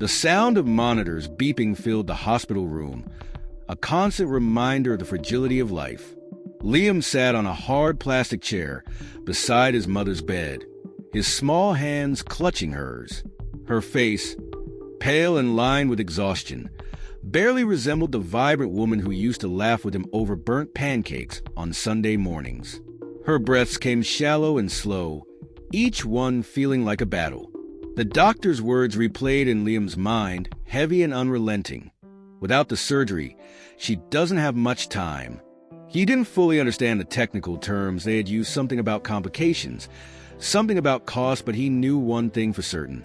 The sound of monitors beeping filled the hospital room, a constant reminder of the fragility of life. Liam sat on a hard plastic chair beside his mother's bed, his small hands clutching hers. Her face, pale and lined with exhaustion, barely resembled the vibrant woman who used to laugh with him over burnt pancakes on Sunday mornings. Her breaths came shallow and slow, each one feeling like a battle. The doctor's words replayed in Liam's mind, heavy and unrelenting. Without the surgery, she doesn't have much time. He didn't fully understand the technical terms. They had used something about complications, something about cost, but he knew one thing for certain.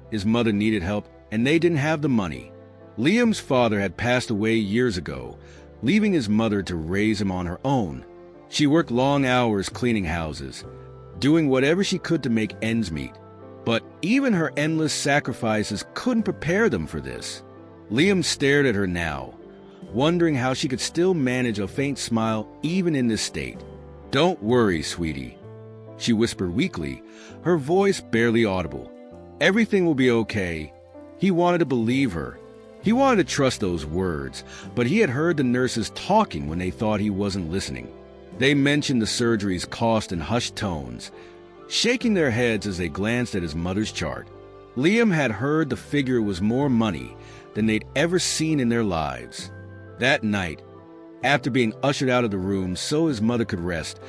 His mother needed help, and they didn't have the money. Liam's father had passed away years ago, leaving his mother to raise him on her own. She worked long hours cleaning houses, doing whatever she could to make ends meet. But even her endless sacrifices couldn't prepare them for this. Liam stared at her now, wondering how she could still manage a faint smile even in this state. "Don't worry, sweetie," she whispered weakly, her voice barely audible. "Everything will be okay." He wanted to believe her. He wanted to trust those words, but he had heard the nurses talking when they thought he wasn't listening. They mentioned the surgery's cost in hushed tones, shaking their heads as they glanced at his mother's chart. Liam had heard the figure was more money than they'd ever seen in their lives. That night, after being ushered out of the room so his mother could rest,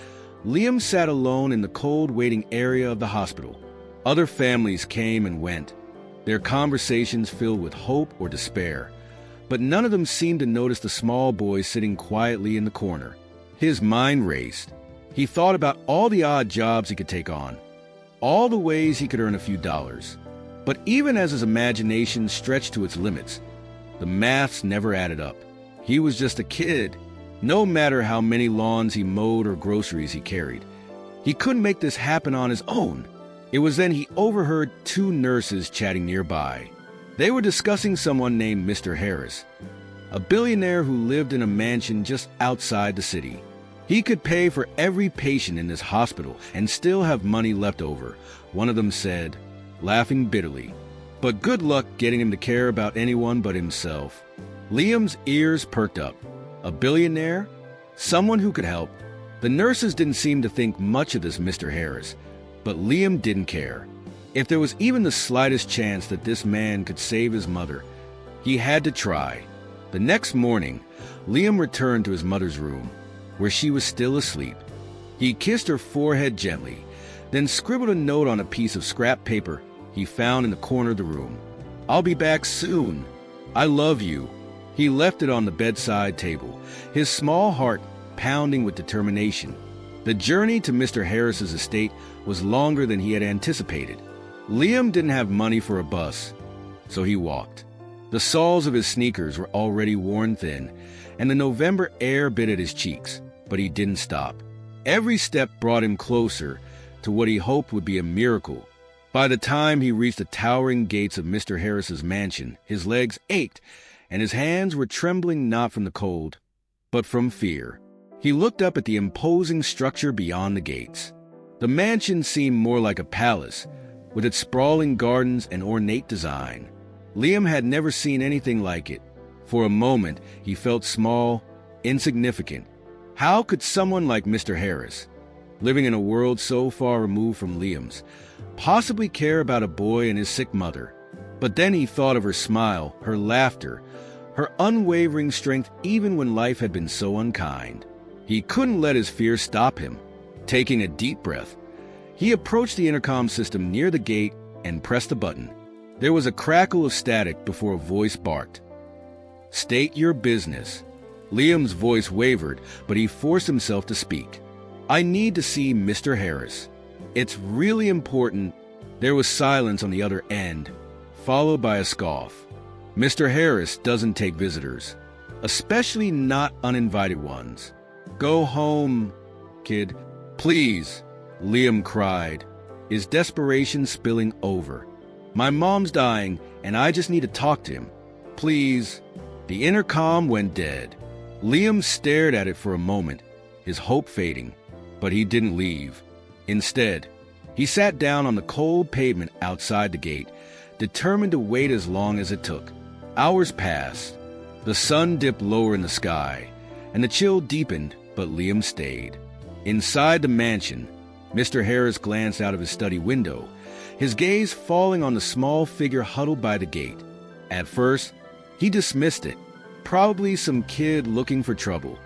Liam sat alone in the cold waiting area of the hospital. Other families came and went, their conversations filled with hope or despair, but none of them seemed to notice the small boy sitting quietly in the corner. His mind raced. He thought about all the odd jobs he could take on, all the ways he could earn a few dollars. But even as his imagination stretched to its limits, the maths never added up. He was just a kid, no matter how many lawns he mowed or groceries he carried. He couldn't make this happen on his own. It was then he overheard two nurses chatting nearby. They were discussing someone named Mr. Harris, a billionaire who lived in a mansion just outside the city. He could pay for every patient in this hospital and still have money left over, one of them said, laughing bitterly. But good luck getting him to care about anyone but himself. Liam's ears perked up. A billionaire? Someone who could help? The nurses didn't seem to think much of this Mr. Harris, but Liam didn't care. If there was even the slightest chance that this man could save his mother, he had to try. The next morning, Liam returned to his mother's room, where she was still asleep. He kissed her forehead gently, then scribbled a note on a piece of scrap paper he found in the corner of the room. "I'll be back soon. I love you." He left it on the bedside table, his small heart pounding with determination. The journey to Mr. Harris's estate was longer than he had anticipated. Liam didn't have money for a bus, so he walked. The soles of his sneakers were already worn thin, and the November air bit at his cheeks, but he didn't stop. Every step brought him closer to what he hoped would be a miracle. By the time he reached the towering gates of Mr. Harris's mansion, his legs ached, and his hands were trembling not from the cold, but from fear. He looked up at the imposing structure beyond the gates. The mansion seemed more like a palace, with its sprawling gardens and ornate design. Liam had never seen anything like it. For a moment, he felt small, insignificant. How could someone like Mr. Harris, living in a world so far removed from Liam's, possibly care about a boy and his sick mother? But then he thought of her smile, her laughter, her unwavering strength even when life had been so unkind. He couldn't let his fear stop him. Taking a deep breath, he approached the intercom system near the gate and pressed the button. There was a crackle of static before a voice barked. "State your business." Liam's voice wavered, but he forced himself to speak. "I need to see Mr. Harris. It's really important." There was silence on the other end, followed by a scoff. "Mr. Harris doesn't take visitors, especially not uninvited ones. Go home, kid. Please," Liam cried, his desperation spilling over. "My mom's dying, and I just need to talk to him. Please." The intercom went dead. Liam stared at it for a moment, his hope fading, but he didn't leave. Instead, he sat down on the cold pavement outside the gate, determined to wait as long as it took. Hours passed. The sun dipped lower in the sky, and the chill deepened, but Liam stayed. Inside the mansion, Mr. Harris glanced out of his study window, his gaze falling on the small figure huddled by the gate. At first, he dismissed it, probably some kid looking for trouble.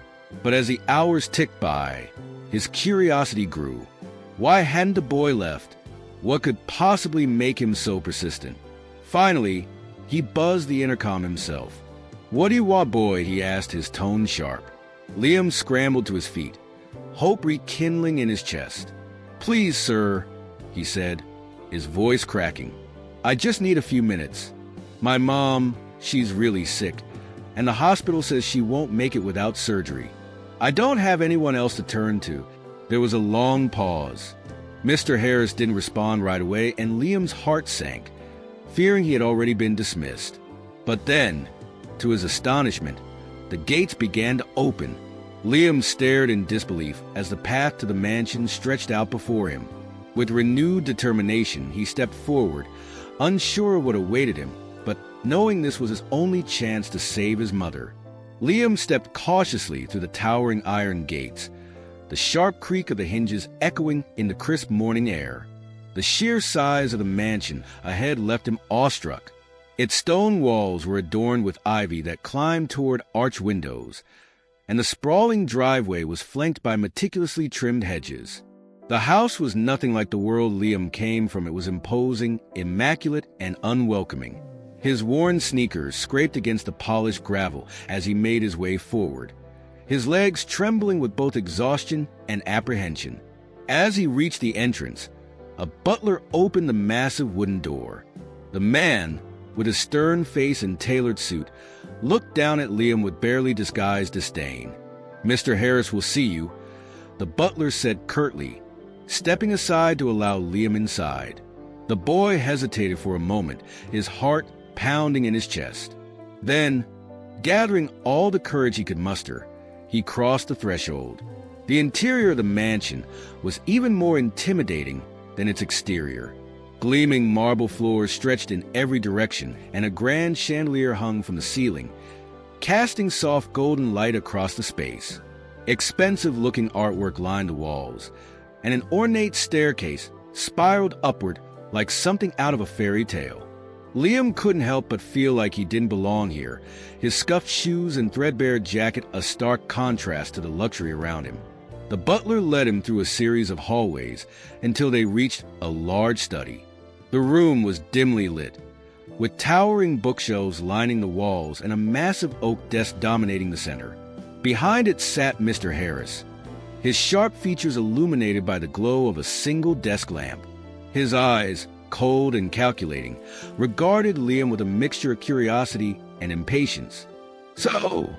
But as the hours ticked by, his curiosity grew. Why hadn't the boy left? What could possibly make him so persistent? Finally, he buzzed the intercom himself. "What do you want, boy?" he asked, his tone sharp. Liam scrambled to his feet, hope rekindling in his chest. "Please, sir," he said, his voice cracking. "I just need a few minutes. My mom, she's really sick, and the hospital says she won't make it without surgery. I don't have anyone else to turn to." There was a long pause. Mr. Harris didn't respond right away, and Liam's heart sank, fearing he had already been dismissed. But then, to his astonishment, the gates began to open. Liam stared in disbelief as the path to the mansion stretched out before him. With renewed determination, he stepped forward, unsure of what awaited him, but knowing this was his only chance to save his mother. Liam stepped cautiously through the towering iron gates, the sharp creak of the hinges echoing in the crisp morning air. The sheer size of the mansion ahead left him awestruck. Its stone walls were adorned with ivy that climbed toward arched windows, and the sprawling driveway was flanked by meticulously trimmed hedges. The house was nothing like the world Liam came from. It was imposing, immaculate, and unwelcoming. His worn sneakers scraped against the polished gravel as he made his way forward, his legs trembling with both exhaustion and apprehension. As he reached the entrance, a butler opened the massive wooden door. The man, with a stern face and tailored suit, looked down at Liam with barely disguised disdain. "Mr. Harris will see you," the butler said curtly, stepping aside to allow Liam inside. The boy hesitated for a moment, his heart pounding in his chest. Then, gathering all the courage he could muster, he crossed the threshold. The interior of the mansion was even more intimidating than its exterior. Gleaming marble floors stretched in every direction, and a grand chandelier hung from the ceiling, casting soft golden light across the space. Expensive-looking artwork lined the walls, and an ornate staircase spiraled upward like something out of a fairy tale. Liam couldn't help but feel like he didn't belong here, his scuffed shoes and threadbare jacket a stark contrast to the luxury around him. The butler led him through a series of hallways until they reached a large study. The room was dimly lit, with towering bookshelves lining the walls and a massive oak desk dominating the center. Behind it sat Mr. Harris, his sharp features illuminated by the glow of a single desk lamp. His eyes, cold and calculating, regarded Liam with a mixture of curiosity and impatience. "So,"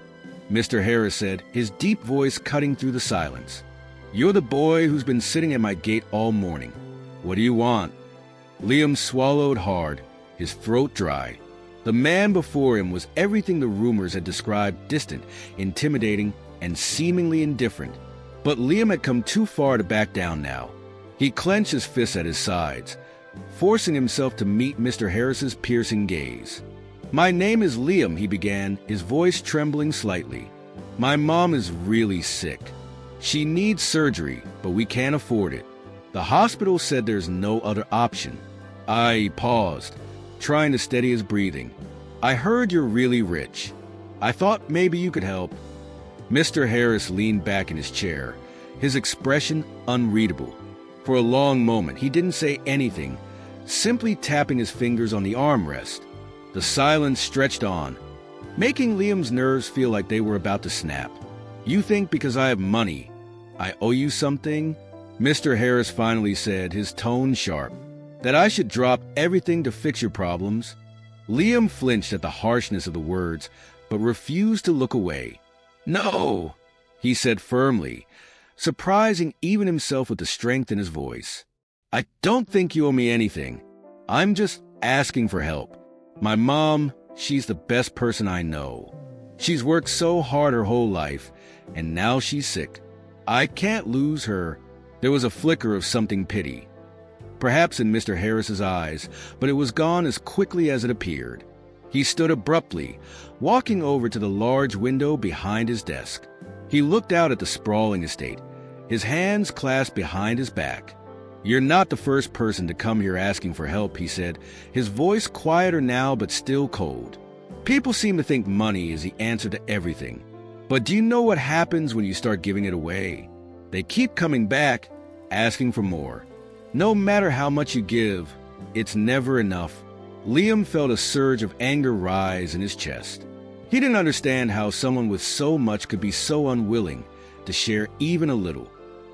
Mr. Harris said, his deep voice cutting through the silence, "you're the boy who's been sitting at my gate all morning. What do you want?" Liam swallowed hard, his throat dry. The man before him was everything the rumors had described: distant, intimidating, and seemingly indifferent. But Liam had come too far to back down now. He clenched his fists at his sides, forcing himself to meet Mr. Harris's piercing gaze. "My name is Liam," he began, his voice trembling slightly. "My mom is really sick. She needs surgery, but we can't afford it. The hospital said there's no other option." I paused, trying to steady his breathing. "I heard you're really rich. I thought maybe you could help." Mr. Harris leaned back in his chair, his expression unreadable. For a long moment, he didn't say anything, simply tapping his fingers on the armrest. The silence stretched on, making Liam's nerves feel like they were about to snap. "You think because I have money, I owe you something?" Mr. Harris finally said, his tone sharp. "That I should drop everything to fix your problems?" Liam flinched at the harshness of the words, but refused to look away. "No," he said firmly, surprising even himself with the strength in his voice. "I don't think you owe me anything. I'm just asking for help. My mom, she's the best person I know. She's worked so hard her whole life, and now she's sick. I can't lose her." There was a flicker of something pity. perhaps in Mr. Harris's eyes, but it was gone as quickly as it appeared. He stood abruptly, walking over to the large window behind his desk. He looked out at the sprawling estate, his hands clasped behind his back. "You're not the first person to come here asking for help," he said, his voice quieter now but still cold. "People seem to think money is the answer to everything. But do you know what happens when you start giving it away? They keep coming back, asking for more. No matter how much you give, it's never enough." Liam felt a surge of anger rise in his chest. He didn't understand how someone with so much could be so unwilling to share even a little.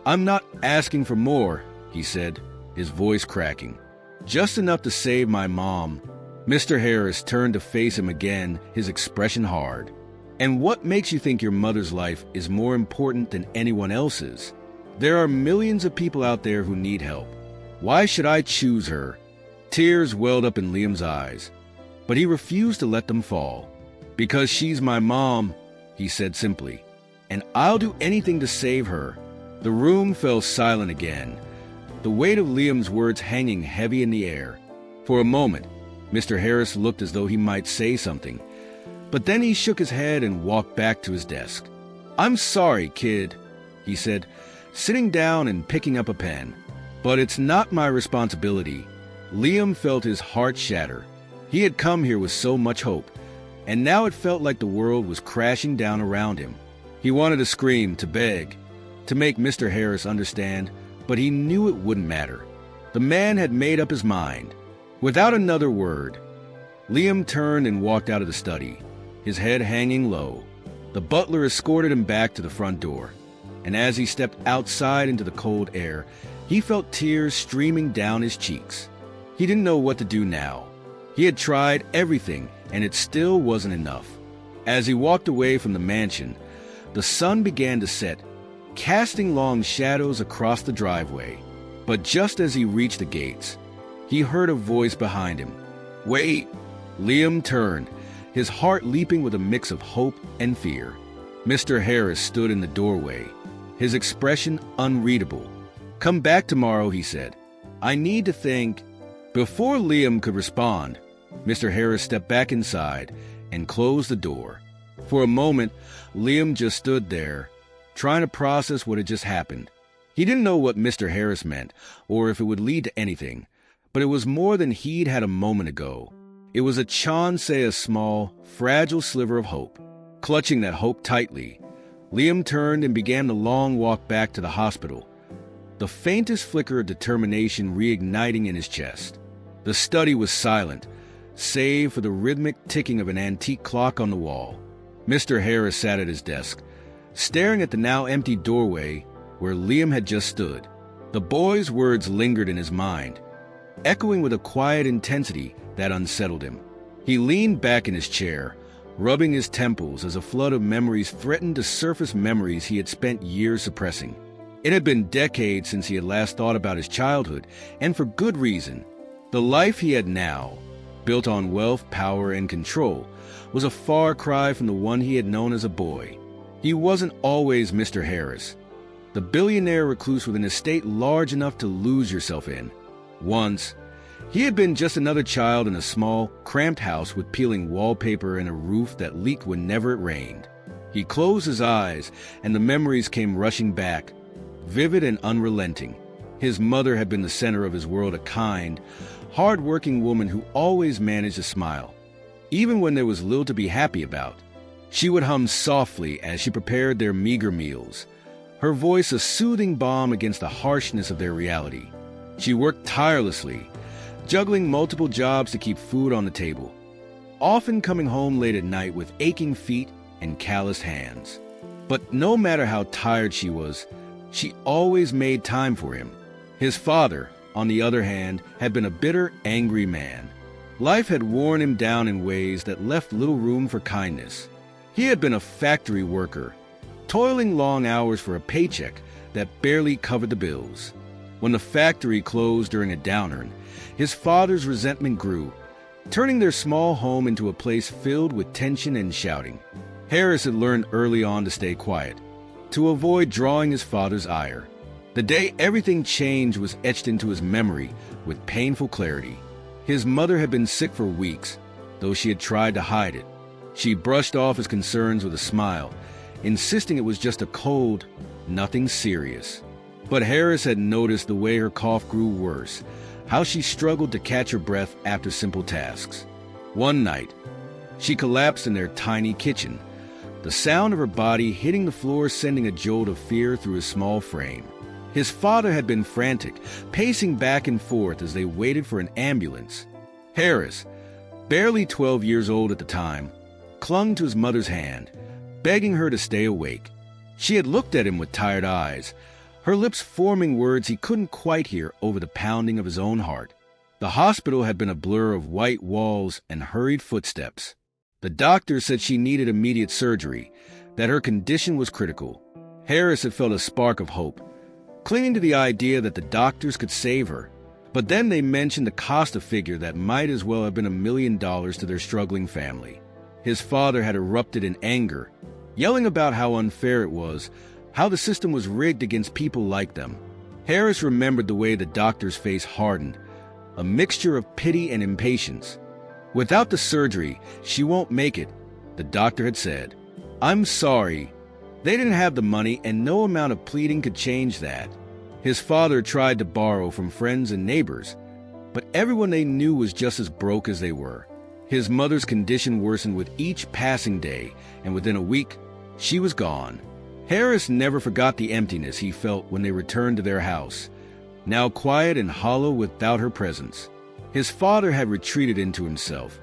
"I'm not asking for more," he said, his voice cracking. "Just enough to save my mom." Mr. Harris turned to face him again, his expression hard. "And what makes you think your mother's life is more important than anyone else's? There are millions of people out there who need help. Why should I choose her?" Tears welled up in Liam's eyes, but he refused to let them fall. "Because she's my mom," he said simply, "and I'll do anything to save her." The room fell silent again, the weight of Liam's words hanging heavy in the air. For a moment, Mr. Harris looked as though he might say something, but then he shook his head and walked back to his desk. "I'm sorry, kid," he said, sitting down and picking up a pen. "But it's not my responsibility." Liam felt his heart shatter. He had come here with so much hope, and now it felt like the world was crashing down around him. He wanted to scream, to beg, to make Mr. Harris understand, but he knew it wouldn't matter. The man had made up his mind. Without another word, Liam turned and walked out of the study, his head hanging low. The butler escorted him back to the front door, and as he stepped outside into the cold air, he felt tears streaming down his cheeks. He didn't know what to do now. He had tried everything, and it still wasn't enough. As he walked away from the mansion, the sun began to set, casting long shadows across the driveway. But just as he reached the gates, he heard a voice behind him. "Wait!" Liam turned, his heart leaping with a mix of hope and fear. Mr. Harris stood in the doorway, his expression unreadable. "Come back tomorrow," he said. "I need to think." Before Liam could respond, Mr. Harris stepped back inside and closed the door. For a moment, Liam just stood there, trying to process what had just happened. He didn't know what Mr. Harris meant, or if it would lead to anything, but it was more than he'd had a moment ago. It was a chance, a small, fragile sliver of hope. Clutching that hope tightly, Liam turned and began the long walk back to the hospital, the faintest flicker of determination reigniting in his chest. The study was silent, save for the rhythmic ticking of an antique clock on the wall. Mr. Harris sat at his desk, staring at the now empty doorway where Liam had just stood. The boy's words lingered in his mind, echoing with a quiet intensity that unsettled him. He leaned back in his chair, rubbing his temples as a flood of memories threatened to surface, memories he had spent years suppressing. It had been decades since he had last thought about his childhood, and for good reason. The life he had now, built on wealth, power, and control, was a far cry from the one he had known as a boy. He wasn't always Mr. Harris, the billionaire recluse with an estate large enough to lose yourself in. Once, he had been just another child in a small, cramped house with peeling wallpaper and a roof that leaked whenever it rained. He closed his eyes, and the memories came rushing back, vivid and unrelenting. His mother had been the center of his world, a kind, hard-working woman who always managed to smile, even when there was little to be happy about. She would hum softly as she prepared their meager meals, her voice a soothing balm against the harshness of their reality. She worked tirelessly, juggling multiple jobs to keep food on the table, often coming home late at night with aching feet and calloused hands. But no matter how tired she was, she always made time for him. His father, on the other hand, had been a bitter, angry man. Life had worn him down in ways that left little room for kindness. He had been a factory worker, toiling long hours for a paycheck that barely covered the bills. When the factory closed during a downturn, his father's resentment grew, turning their small home into a place filled with tension and shouting. Harris had learned early on to stay quiet, to avoid drawing his father's ire. The day everything changed was etched into his memory with painful clarity. His mother had been sick for weeks, though she had tried to hide it. She brushed off his concerns with a smile, insisting it was just a cold, nothing serious. But Harris had noticed the way her cough grew worse, how she struggled to catch her breath after simple tasks. One night, she collapsed in their tiny kitchen, the sound of her body hitting the floor sending a jolt of fear through his small frame. His father had been frantic, pacing back and forth as they waited for an ambulance. Harris, barely 12 years old at the time, clung to his mother's hand, begging her to stay awake. She had looked at him with tired eyes, her lips forming words he couldn't quite hear over the pounding of his own heart. The hospital had been a blur of white walls and hurried footsteps. The doctor said she needed immediate surgery, that her condition was critical. Harris had felt a spark of hope, clinging to the idea that the doctors could save her. But then they mentioned the cost of figure that might as well have been $1 million to their struggling family. His father had erupted in anger, yelling about how unfair it was, how the system was rigged against people like them. Harris remembered the way the doctor's face hardened, a mixture of pity and impatience. Without the surgery, she won't make it, the doctor had said. I'm sorry. They didn't have the money, and no amount of pleading could change that. His father tried to borrow from friends and neighbors, but everyone they knew was just as broke as they were. His mother's condition worsened with each passing day, and within a week, she was gone. Harris never forgot the emptiness he felt when they returned to their house, now quiet and hollow without her presence. His father had retreated into himself,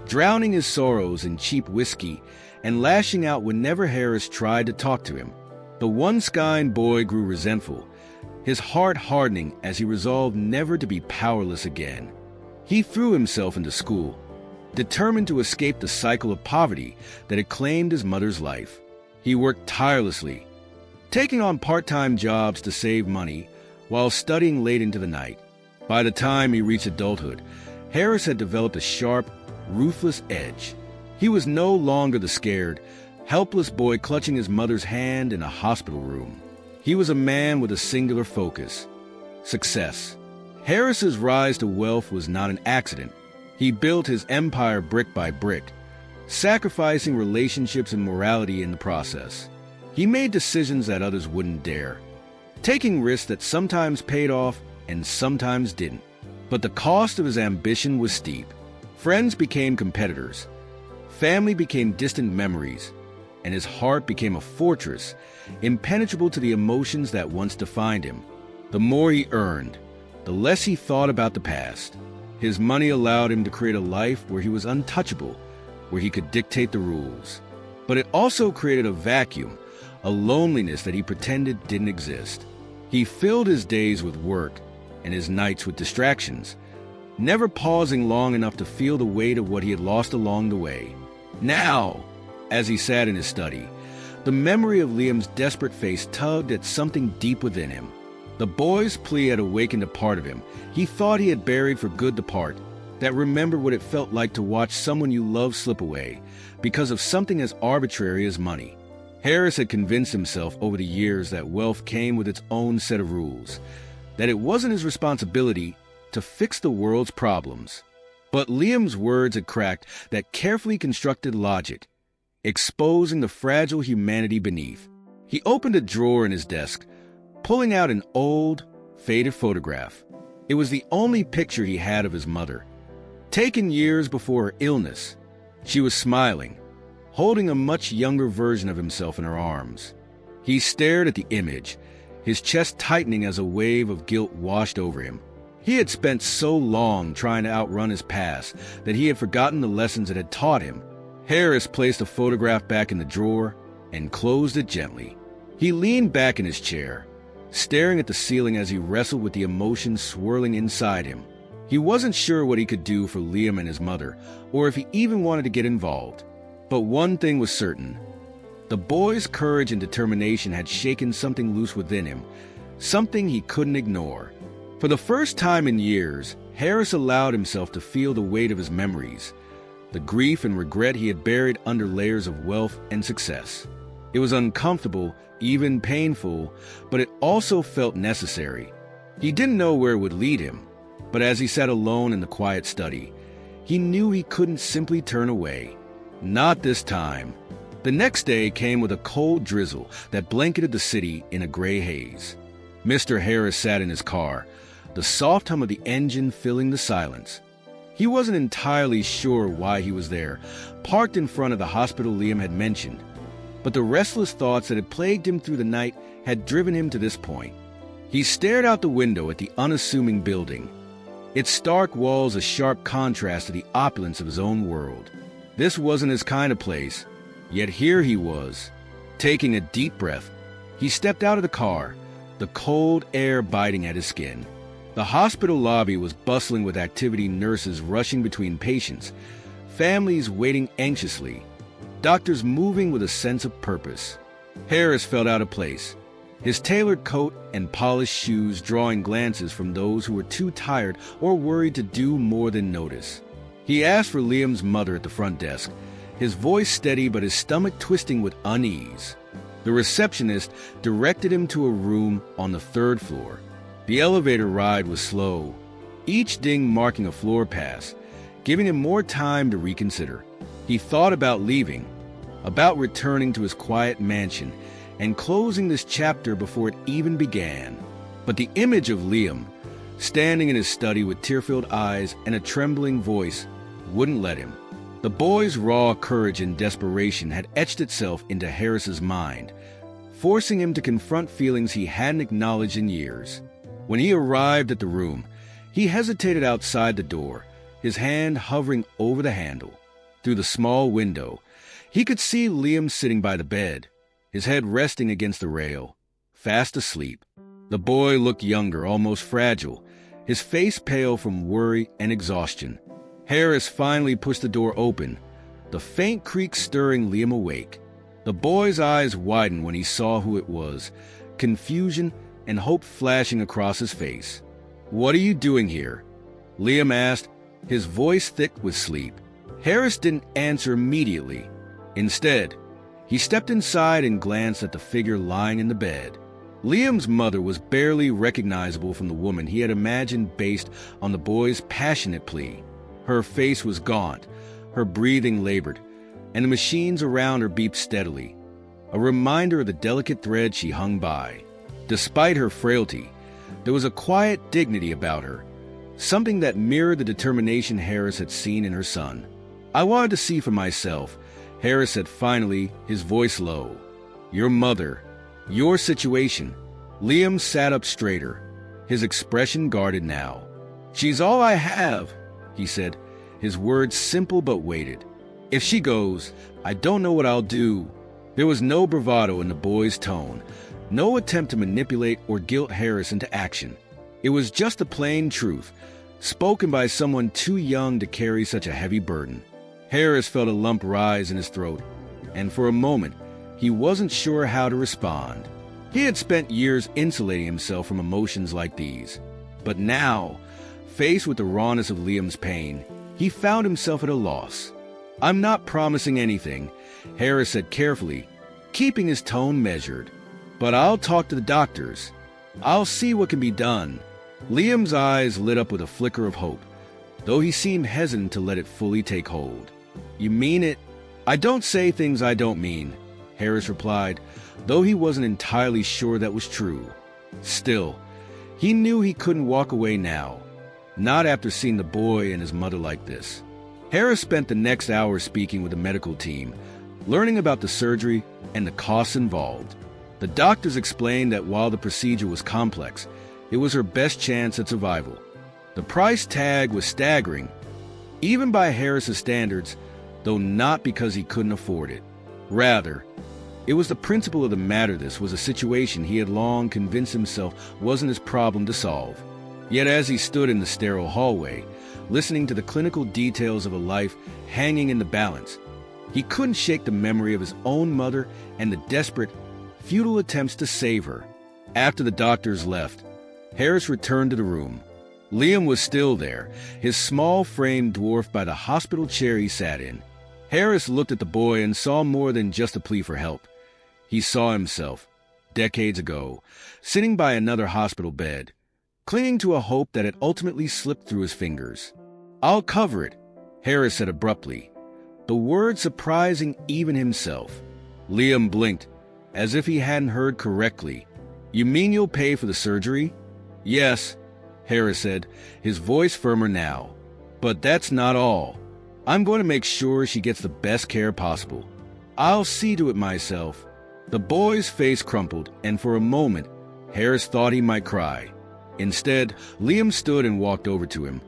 drowning his sorrows in cheap whiskey and lashing out whenever Harris tried to talk to him. The once-kind boy grew resentful, his heart hardening as he resolved never to be powerless again. He threw himself into school, determined to escape the cycle of poverty that had claimed his mother's life. He worked tirelessly, taking on part-time jobs to save money while studying late into the night. By the time he reached adulthood, Harris had developed a sharp, ruthless edge. He was no longer the scared, helpless boy clutching his mother's hand in a hospital room. He was a man with a singular focus: success. Harris's rise to wealth was not an accident. He built his empire brick by brick, sacrificing relationships and morality in the process. He made decisions that others wouldn't dare, taking risks that sometimes paid off and sometimes didn't. But the cost of his ambition was steep. Friends became competitors, family became distant memories, and his heart became a fortress, impenetrable to the emotions that once defined him. The more he earned, the less he thought about the past. His money allowed him to create a life where he was untouchable, where he could dictate the rules. But it also created a vacuum, a loneliness that he pretended didn't exist. He filled his days with work and his nights with distractions, never pausing long enough to feel the weight of what he had lost along the way. Now, as he sat in his study, the memory of Liam's desperate face tugged at something deep within him. The boy's plea had awakened a part of him he thought he had buried for good, the part that remembered what it felt like to watch someone you love slip away because of something as arbitrary as money. Harris had convinced himself over the years that wealth came with its own set of rules, that it wasn't his responsibility to fix the world's problems. But Liam's words had cracked that carefully constructed logic, exposing the fragile humanity beneath. He opened a drawer in his desk, pulling out an old, faded photograph. It was the only picture he had of his mother, taken years before her illness. She was smiling, holding a much younger version of himself in her arms. He stared at the image, his chest tightening as a wave of guilt washed over him. He had spent so long trying to outrun his past that he had forgotten the lessons it had taught him. Harris placed the photograph back in the drawer and closed it gently. He leaned back in his chair, staring at the ceiling as he wrestled with the emotions swirling inside him. He wasn't sure what he could do for Liam and his mother, or if he even wanted to get involved. But one thing was certain. The boy's courage and determination had shaken something loose within him, something he couldn't ignore. For the first time in years, Harris allowed himself to feel the weight of his memories, the grief and regret he had buried under layers of wealth and success. It was uncomfortable, even painful, but it also felt necessary. He didn't know where it would lead him, but as he sat alone in the quiet study, he knew he couldn't simply turn away. Not this time. The next day came with a cold drizzle that blanketed the city in a gray haze. Mr. Harris sat in his car, the soft hum of the engine filling the silence. He wasn't entirely sure why he was there, parked in front of the hospital Liam had mentioned, but the restless thoughts that had plagued him through the night had driven him to this point. He stared out the window at the unassuming building, its stark walls a sharp contrast to the opulence of his own world. This wasn't his kind of place, yet here he was. Taking a deep breath, he stepped out of the car, the cold air biting at his skin. The hospital lobby was bustling with activity, nurses rushing between patients, families waiting anxiously, doctors moving with a sense of purpose. Harris felt out of place, his tailored coat and polished shoes drawing glances from those who were too tired or worried to do more than notice. He asked for Liam's mother at the front desk, his voice steady but his stomach twisting with unease. The receptionist directed him to a room on the 3rd floor. The elevator ride was slow, each ding marking a floor pass, giving him more time to reconsider. He thought about leaving, about returning to his quiet mansion and closing this chapter before it even began. But the image of Liam, standing in his study with tear-filled eyes and a trembling voice, wouldn't let him. The boy's raw courage and desperation had etched itself into Harris's mind, forcing him to confront feelings he hadn't acknowledged in years. When he arrived at the room, he hesitated outside the door, his hand hovering over the handle. Through the small window, he could see Liam sitting by the bed, his head resting against the rail, fast asleep. The boy looked younger, almost fragile, his face pale from worry and exhaustion. Harris finally pushed the door open, the faint creak stirring Liam awake. The boy's eyes widened when he saw who it was, confusion and hope flashing across his face. "What are you doing here?" Liam asked, his voice thick with sleep. Harris didn't answer immediately. Instead, he stepped inside and glanced at the figure lying in the bed. Liam's mother was barely recognizable from the woman he had imagined based on the boy's passionate plea. Her face was gaunt, her breathing labored, and the machines around her beeped steadily, a reminder of the delicate thread she hung by. Despite her frailty, there was a quiet dignity about her, something that mirrored the determination Harris had seen in her son. "I wanted to see for myself," Harris said finally, his voice low. "Your mother, your situation." Liam sat up straighter, his expression guarded now. "She's all I have," he said, his words simple but weighted. "If she goes, I don't know what I'll do." There was no bravado in the boy's tone, no attempt to manipulate or guilt Harris into action. It was just the plain truth, spoken by someone too young to carry such a heavy burden. Harris felt a lump rise in his throat, and for a moment, he wasn't sure how to respond. He had spent years insulating himself from emotions like these. But now, faced with the rawness of Liam's pain, he found himself at a loss. "I'm not promising anything," Harris said carefully, keeping his tone measured. "But I'll talk to the doctors. I'll see what can be done." Liam's eyes lit up with a flicker of hope, though he seemed hesitant to let it fully take hold. "You mean it?" "I don't say things I don't mean," Harris replied, though he wasn't entirely sure that was true. Still, he knew he couldn't walk away now, not after seeing the boy and his mother like this. Harris spent the next hour speaking with the medical team, learning about the surgery and the costs involved. The doctors explained that while the procedure was complex, it was her best chance at survival. The price tag was staggering, even by Harris's standards, though not because he couldn't afford it. Rather, it was the principle of the matter. This was a situation he had long convinced himself wasn't his problem to solve. Yet as he stood in the sterile hallway, listening to the clinical details of a life hanging in the balance, he couldn't shake the memory of his own mother and the desperate, futile attempts to save her. After the doctors left, Harris returned to the room. Liam was still there, his small frame dwarfed by the hospital chair he sat in. Harris looked at the boy and saw more than just a plea for help. He saw himself, decades ago, sitting by another hospital bed, clinging to a hope that had ultimately slipped through his fingers. "I'll cover it," Harris said abruptly, the word surprising even himself. Liam blinked, as if he hadn't heard correctly. "You mean you'll pay for the surgery?" "Yes," Harris said, his voice firmer now. "But that's not all. I'm going to make sure she gets the best care possible. I'll see to it myself." The boy's face crumpled, and for a moment, Harris thought he might cry. Instead, Liam stood and walked over to him,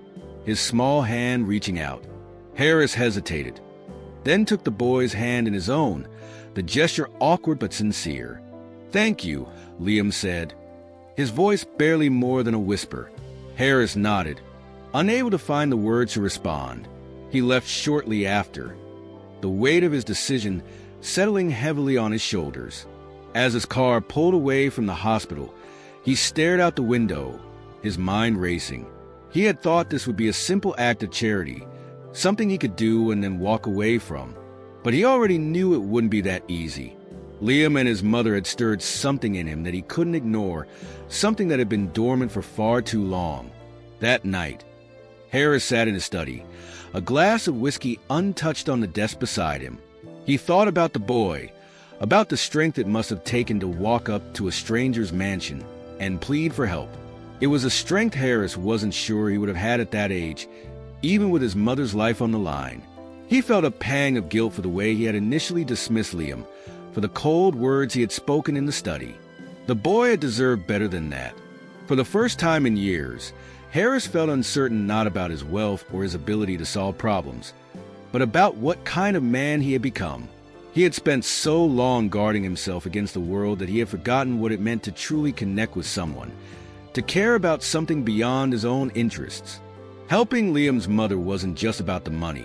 his small hand reaching out. Harris hesitated, then took the boy's hand in his own, the gesture awkward but sincere. "Thank you," Liam said, his voice barely more than a whisper. Harris nodded, unable to find the words to respond. He left shortly after, the weight of his decision settling heavily on his shoulders. As his car pulled away from the hospital, he stared out the window, his mind racing. He had thought this would be a simple act of charity, something he could do and then walk away from. But he already knew it wouldn't be that easy. Liam and his mother had stirred something in him that he couldn't ignore, something that had been dormant for far too long. That night, Harris sat in his study, a glass of whiskey untouched on the desk beside him. He thought about the boy, about the strength it must have taken to walk up to a stranger's mansion and plead for help. It was a strength Harris wasn't sure he would have had at that age, even with his mother's life on the line. He felt a pang of guilt for the way he had initially dismissed Liam, for the cold words he had spoken in the study. The boy had deserved better than that. For the first time in years, Harris felt uncertain not about his wealth or his ability to solve problems, but about what kind of man he had become. He had spent so long guarding himself against the world that he had forgotten what it meant to truly connect with someone, to care about something beyond his own interests. Helping Liam's mother wasn't just about the money.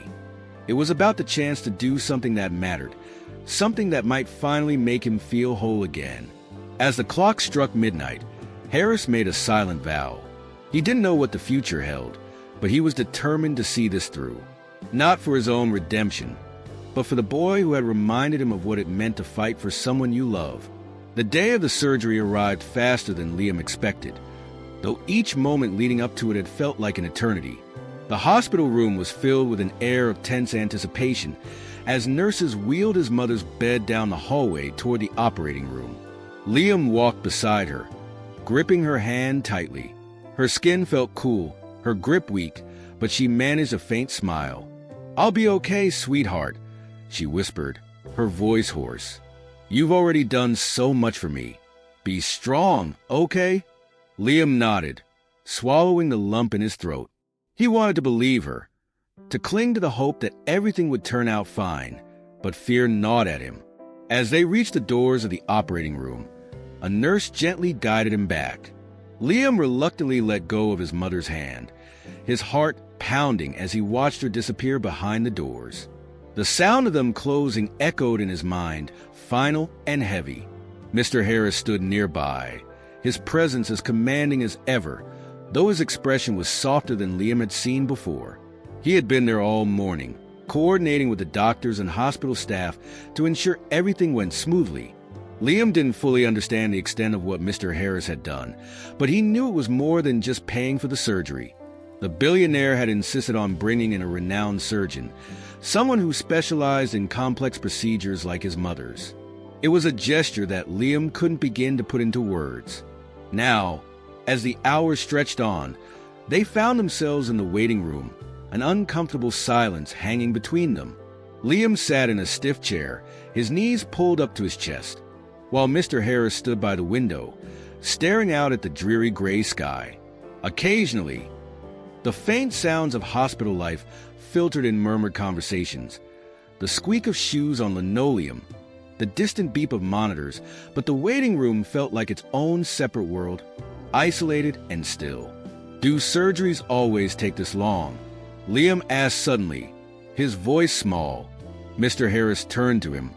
It was about the chance to do something that mattered, something that might finally make him feel whole again. As the clock struck midnight, Harris made a silent vow. He didn't know what the future held, but he was determined to see this through. Not for his own redemption, but for the boy who had reminded him of what it meant to fight for someone you love. The day of the surgery arrived faster than Liam expected, though each moment leading up to it had felt like an eternity. The hospital room was filled with an air of tense anticipation as nurses wheeled his mother's bed down the hallway toward the operating room. Liam walked beside her, gripping her hand tightly. Her skin felt cool, her grip weak, but she managed a faint smile. "I'll be okay, sweetheart," she whispered, her voice hoarse. "You've already done so much for me. Be strong, okay?" Liam nodded, swallowing the lump in his throat. He wanted to believe her, to cling to the hope that everything would turn out fine, but fear gnawed at him. As they reached the doors of the operating room, a nurse gently guided him back. Liam reluctantly let go of his mother's hand, his heart pounding as he watched her disappear behind the doors. The sound of them closing echoed in his mind, final and heavy. Mr. Harris stood nearby, his presence as commanding as ever, though his expression was softer than Liam had seen before. He had been there all morning, coordinating with the doctors and hospital staff to ensure everything went smoothly. Liam didn't fully understand the extent of what Mr. Harris had done, but he knew it was more than just paying for the surgery. The billionaire had insisted on bringing in a renowned surgeon, someone who specialized in complex procedures like his mother's. It was a gesture that Liam couldn't begin to put into words. Now, as the hours stretched on, they found themselves in the waiting room, an uncomfortable silence hanging between them. Liam sat in a stiff chair, his knees pulled up to his chest, while Mr. Harris stood by the window, staring out at the dreary gray sky. Occasionally, the faint sounds of hospital life filtered in murmured conversations, the squeak of shoes on linoleum, the distant beep of monitors, but the waiting room felt like its own separate world, isolated and still. "Do surgeries always take this long?" Liam asked suddenly, his voice small. Mr. Harris turned to him,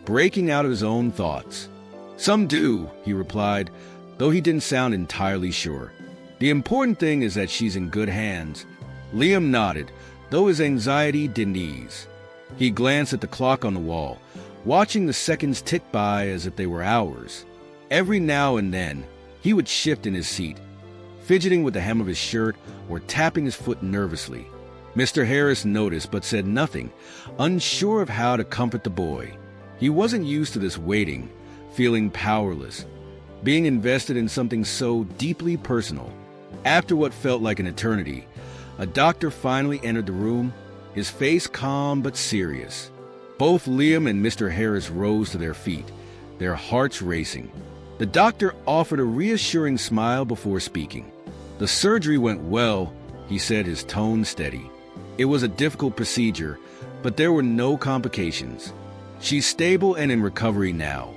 breaking out of his own thoughts. "Some do," he replied, though he didn't sound entirely sure. "The important thing is that she's in good hands." Liam nodded, though his anxiety didn't ease. He glanced at the clock on the wall, watching the seconds tick by as if they were hours. Every now and then, he would shift in his seat, fidgeting with the hem of his shirt or tapping his foot nervously. Mr. Harris noticed but said nothing, unsure of how to comfort the boy. He wasn't used to this waiting, feeling powerless, being invested in something so deeply personal. After what felt like an eternity, a doctor finally entered the room, his face calm but serious. Both Liam and Mr. Harris rose to their feet, their hearts racing. The doctor offered a reassuring smile before speaking. "The surgery went well," he said, his tone steady. "It was a difficult procedure, but there were no complications. She's stable and in recovery now.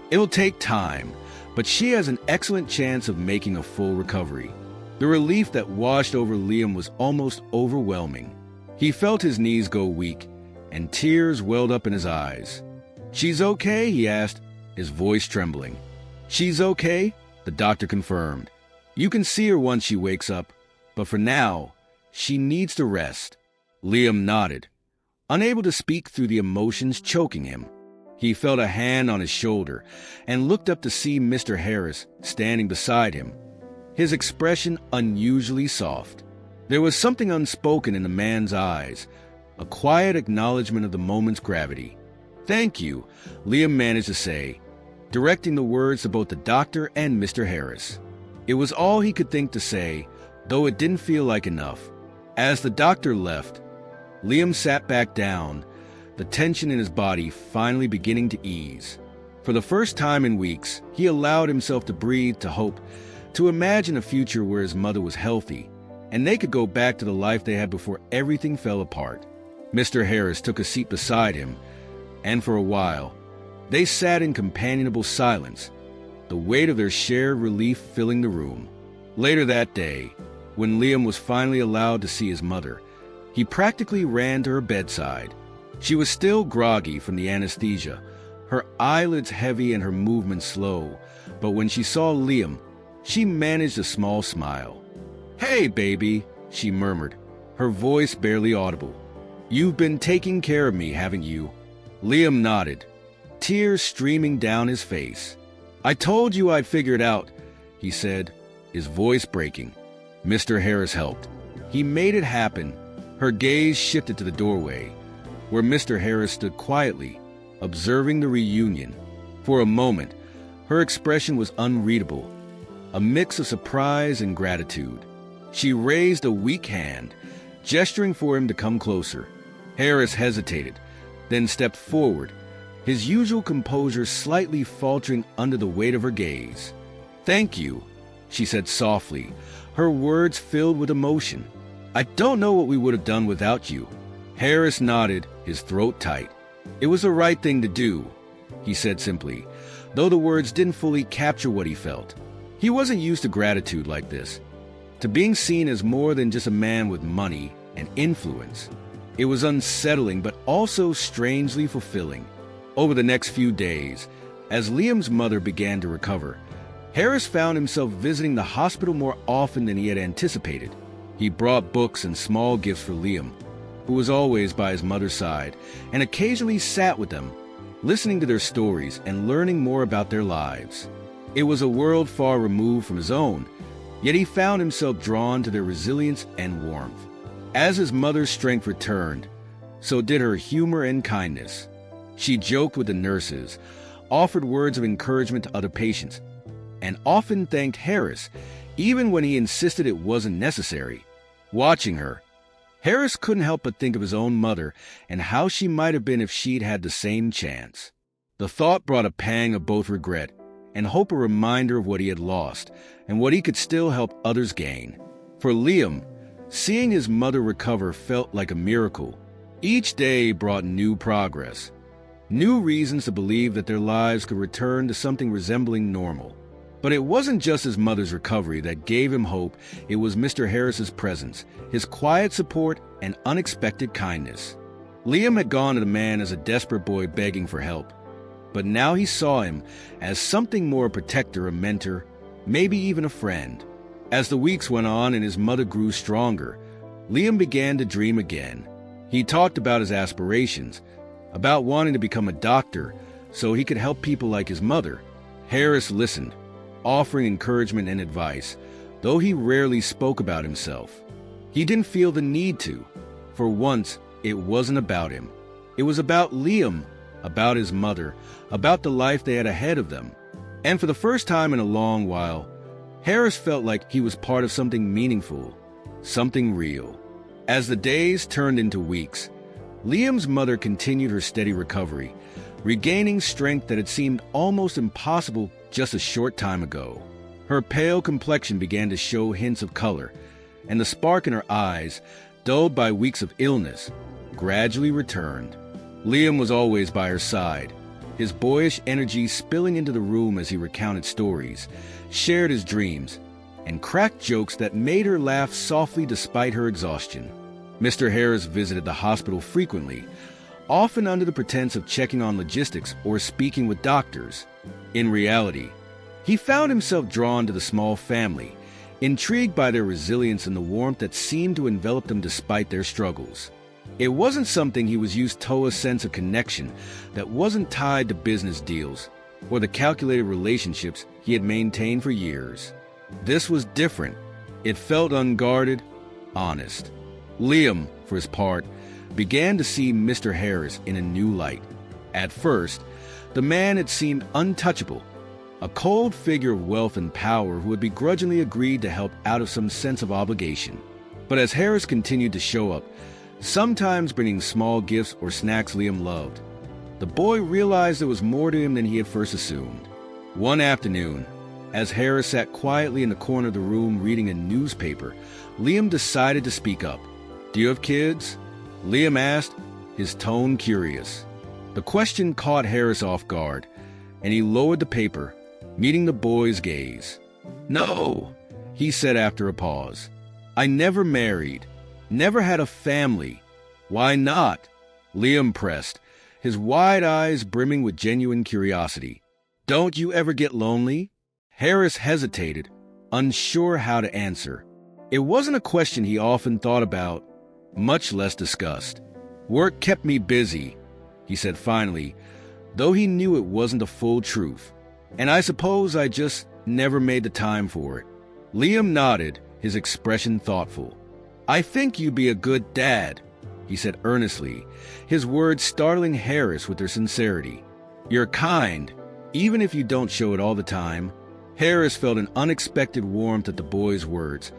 It'll take time, but she has an excellent chance of making a full recovery." The relief that washed over Liam was almost overwhelming. He felt his knees go weak, and tears welled up in his eyes. "She's okay?" he asked, his voice trembling. "She's okay," the doctor confirmed. "You can see her once she wakes up, but for now, she needs to rest." Liam nodded, unable to speak through the emotions choking him. He felt a hand on his shoulder and looked up to see Mr. Harris standing beside him, his expression unusually soft. There was something unspoken in the man's eyes, a quiet acknowledgement of the moment's gravity. "Thank you," Liam managed to say, directing the words to both the doctor and Mr. Harris. It was all he could think to say, though it didn't feel like enough. As the doctor left, Liam sat back down, the tension in his body finally beginning to ease. For the first time in weeks, he allowed himself to breathe, to hope, to imagine a future where his mother was healthy, and they could go back to the life they had before everything fell apart. Mr. Harris took a seat beside him, and for a while, they sat in companionable silence, the weight of their shared relief filling the room. Later that day, when Liam was finally allowed to see his mother, he practically ran to her bedside. She was still groggy from the anesthesia, her eyelids heavy and her movements slow, but when she saw Liam, she managed a small smile. "Hey, baby," she murmured, her voice barely audible. "You've been taking care of me, haven't you?" Liam nodded, tears streaming down his face. "I told you I'd figure it out," he said, his voice breaking. Mr. Harris helped. He made it happen. Her gaze shifted to the doorway, where Mr. Harris stood quietly, observing the reunion. For a moment, her expression was unreadable, a mix of surprise and gratitude. She raised a weak hand, gesturing for him to come closer. Harris hesitated, then stepped forward, his usual composure slightly faltering under the weight of her gaze. "Thank you," she said softly, her words filled with emotion. "I don't know what we would have done without you." Harris nodded, his throat tight. "It was the right thing to do," he said simply, though the words didn't fully capture what he felt. He wasn't used to gratitude like this, to being seen as more than just a man with money and influence. It was unsettling, but also strangely fulfilling. Over the next few days, as Liam's mother began to recover, Harris found himself visiting the hospital more often than he had anticipated. He brought books and small gifts for Liam, who was always by his mother's side, and occasionally sat with them, listening to their stories and learning more about their lives. It was a world far removed from his own, yet he found himself drawn to their resilience and warmth. As his mother's strength returned, so did her humor and kindness. She joked with the nurses, offered words of encouragement to other patients, and often thanked Harris, even when he insisted it wasn't necessary. Watching her, Harris couldn't help but think of his own mother and how she might have been if she'd had the same chance. The thought brought a pang of both regret and hope, a reminder of what he had lost and what he could still help others gain. For Liam, seeing his mother recover felt like a miracle. Each day brought new progress, new reasons to believe that their lives could return to something resembling normal. But it wasn't just his mother's recovery that gave him hope. It was Mr. Harris's presence, his quiet support, and unexpected kindness. Liam had gone to the man as a desperate boy begging for help, but now he saw him as something more: a protector, a mentor, maybe even a friend. As the weeks went on and his mother grew stronger, Liam began to dream again. He talked about his aspirations, about wanting to become a doctor so he could help people like his mother. Harris listened, offering encouragement and advice, though he rarely spoke about himself. He didn't feel the need to. For once, it wasn't about him. It was about Liam, about his mother, about the life they had ahead of them. And for the first time in a long while, Harris felt like he was part of something meaningful, something real. As the days turned into weeks, Liam's mother continued her steady recovery, regaining strength that had seemed almost impossible just a short time ago. Her pale complexion began to show hints of color, and the spark in her eyes, dulled by weeks of illness, gradually returned. Liam was always by her side, his boyish energy spilling into the room as he recounted stories, shared his dreams, and cracked jokes that made her laugh softly despite her exhaustion. Mr. Harris visited the hospital frequently, often under the pretense of checking on logistics or speaking with doctors. In reality, he found himself drawn to the small family, intrigued by their resilience and the warmth that seemed to envelop them despite their struggles. It wasn't something he was used to, a sense of connection that wasn't tied to business deals or the calculated relationships he had maintained for years. This was different. It felt unguarded, honest. Liam, for his part, began to see Mr. Harris in a new light. At first, the man had seemed untouchable, a cold figure of wealth and power who had begrudgingly agreed to help out of some sense of obligation. But as Harris continued to show up, sometimes bringing small gifts or snacks Liam loved, the boy realized there was more to him than he had first assumed. One afternoon, as Harris sat quietly in the corner of the room reading a newspaper, Liam decided to speak up. "Do you have kids?" Liam asked, his tone curious. The question caught Harris off guard, and he lowered the paper, meeting the boy's gaze. "No," he said after a pause. "I never married, never had a family." "Why not?" Liam pressed, his wide eyes brimming with genuine curiosity. "Don't you ever get lonely?" Harris hesitated, unsure how to answer. It wasn't a question he often thought about, much less discussed. "Work kept me busy," he said finally, though he knew it wasn't the full truth. "And I suppose I just never made the time for it." Liam nodded, his expression thoughtful. "I think you'd be a good dad," he said earnestly, his words startling Harris with their sincerity. "You're kind, even if you don't show it all the time." Harris felt an unexpected warmth at the boy's words,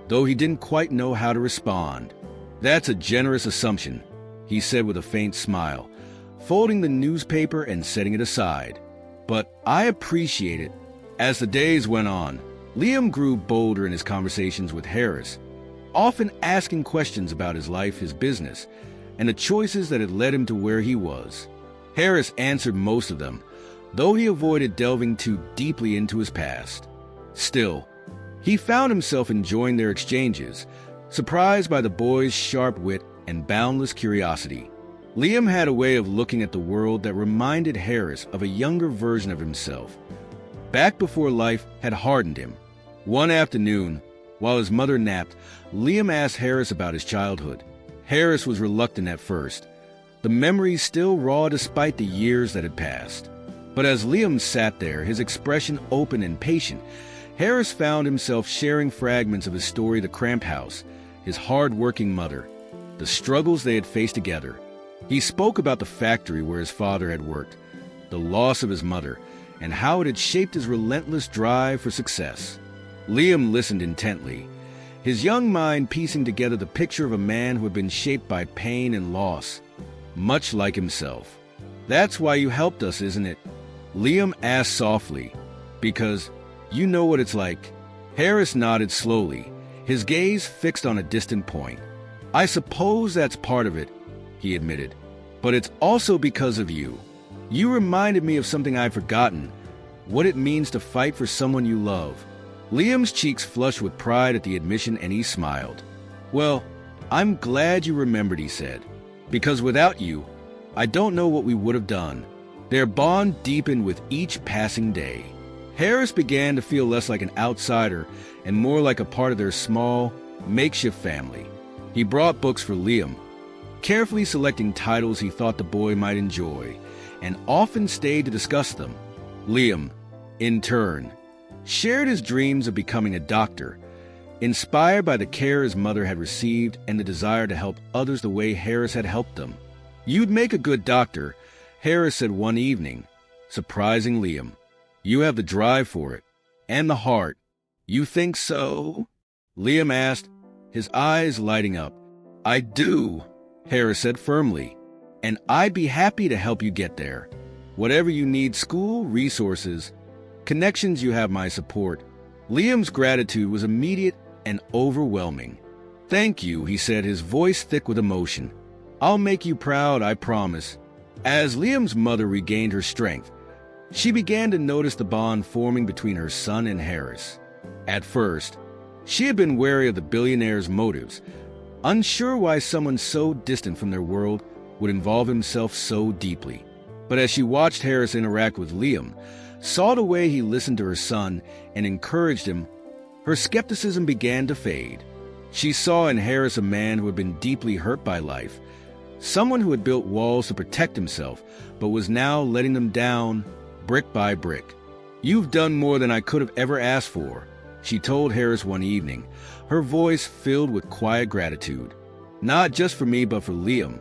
though he didn't quite know how to respond. "That's a generous assumption," he said with a faint smile, folding the newspaper and setting it aside. "But I appreciate it." As the days went on, Liam grew bolder in his conversations with Harris, often asking questions about his life, his business, and the choices that had led him to where he was. Harris answered most of them, though he avoided delving too deeply into his past. Still, he found himself enjoying their exchanges, surprised by the boy's sharp wit and boundless curiosity. Liam had a way of looking at the world that reminded Harris of a younger version of himself, back before life had hardened him. One afternoon, while his mother napped, Liam asked Harris about his childhood. Harris was reluctant at first, the memories still raw despite the years that had passed. But as Liam sat there, his expression open and patient, Harris found himself sharing fragments of his story, the cramped house, his hard-working mother, the struggles they had faced together. He spoke about the factory where his father had worked, the loss of his mother, and how it had shaped his relentless drive for success. Liam listened intently, his young mind piecing together the picture of a man who had been shaped by pain and loss, much like himself. "That's why you helped us, isn't it?" Liam asked softly. "Because you know what it's like." Harris nodded slowly, his gaze fixed on a distant point. "I suppose that's part of it," he admitted. "But it's also because of you. You reminded me of something I'd forgotten, what it means to fight for someone you love." Liam's cheeks flushed with pride at the admission, and he smiled. "Well, I'm glad you remembered," he said, "because without you, I don't know what we would have done." Their bond deepened with each passing day. Harris began to feel less like an outsider and more like a part of their small, makeshift family. He brought books for Liam, carefully selecting titles he thought the boy might enjoy, and often stayed to discuss them. Liam, in turn, shared his dreams of becoming a doctor, inspired by the care his mother had received and the desire to help others the way Harris had helped them. "You'd make a good doctor," Harris said one evening, surprising Liam. "You have the drive for it, and the heart." "You think so?" Liam asked, his eyes lighting up. "I do," Harris said firmly, "and I'd be happy to help you get there. Whatever you need, school, resources, connections, you have my support." Liam's gratitude was immediate and overwhelming. "Thank you," he said, his voice thick with emotion. "I'll make you proud, I promise." As Liam's mother regained her strength, she began to notice the bond forming between her son and Harris. At first, she had been wary of the billionaire's motives, unsure why someone so distant from their world would involve himself so deeply. But as she watched Harris interact with Liam, saw the way he listened to her son and encouraged him, her skepticism began to fade. She saw in Harris a man who had been deeply hurt by life, someone who had built walls to protect himself, but was now letting them down brick by brick. "You've done more than I could have ever asked for," she told Harris one evening, her voice filled with quiet gratitude. "Not just for me, but for Liam.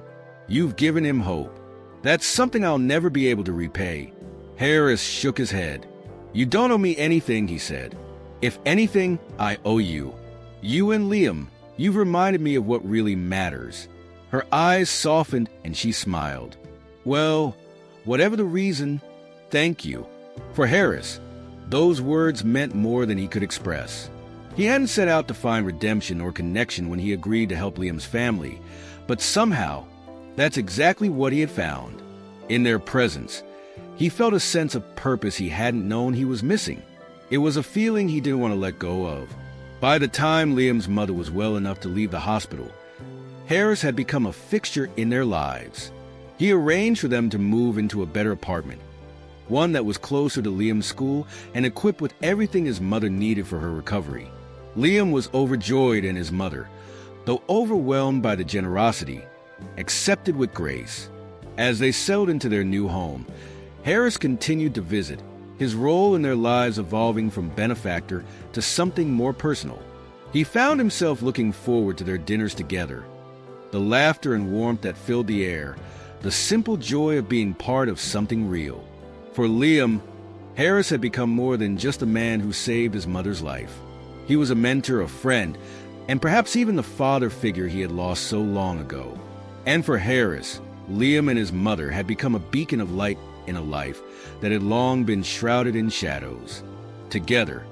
You've given him hope. That's something I'll never be able to repay." Harris shook his head. "You don't owe me anything," he said. "If anything, I owe you. You and Liam, you've reminded me of what really matters." Her eyes softened and she smiled. "Well, whatever the reason, thank you." For Harris, those words meant more than he could express. He hadn't set out to find redemption or connection when he agreed to help Liam's family, but somehow, that's exactly what he had found. In their presence, he felt a sense of purpose he hadn't known he was missing. It was a feeling he didn't want to let go of. By the time Liam's mother was well enough to leave the hospital, Harris had become a fixture in their lives. He arranged for them to move into a better apartment, one that was closer to Liam's school and equipped with everything his mother needed for her recovery. Liam was overjoyed, and his mother, though overwhelmed by the generosity, accepted with grace. As they settled into their new home, Harris continued to visit, his role in their lives evolving from benefactor to something more personal. He found himself looking forward to their dinners together, the laughter and warmth that filled the air, the simple joy of being part of something real. For Liam, Harris had become more than just a man who saved his mother's life. He was a mentor, a friend, and perhaps even the father figure he had lost so long ago. And for Harris, Liam and his mother had become a beacon of light in a life that had long been shrouded in shadows. Together,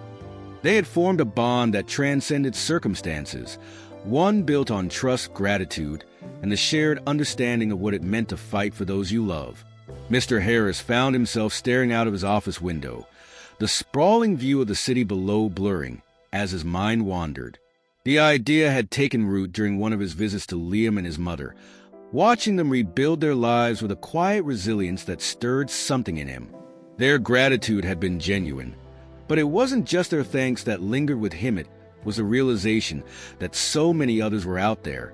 they had formed a bond that transcended circumstances, one built on trust, gratitude, and the shared understanding of what it meant to fight for those you love. Mr. Harris found himself staring out of his office window, the sprawling view of the city below blurring as his mind wandered. The idea had taken root during one of his visits to Liam and his mother, watching them rebuild their lives with a quiet resilience that stirred something in him. Their gratitude had been genuine, but it wasn't just their thanks that lingered with him. It was the realization that so many others were out there,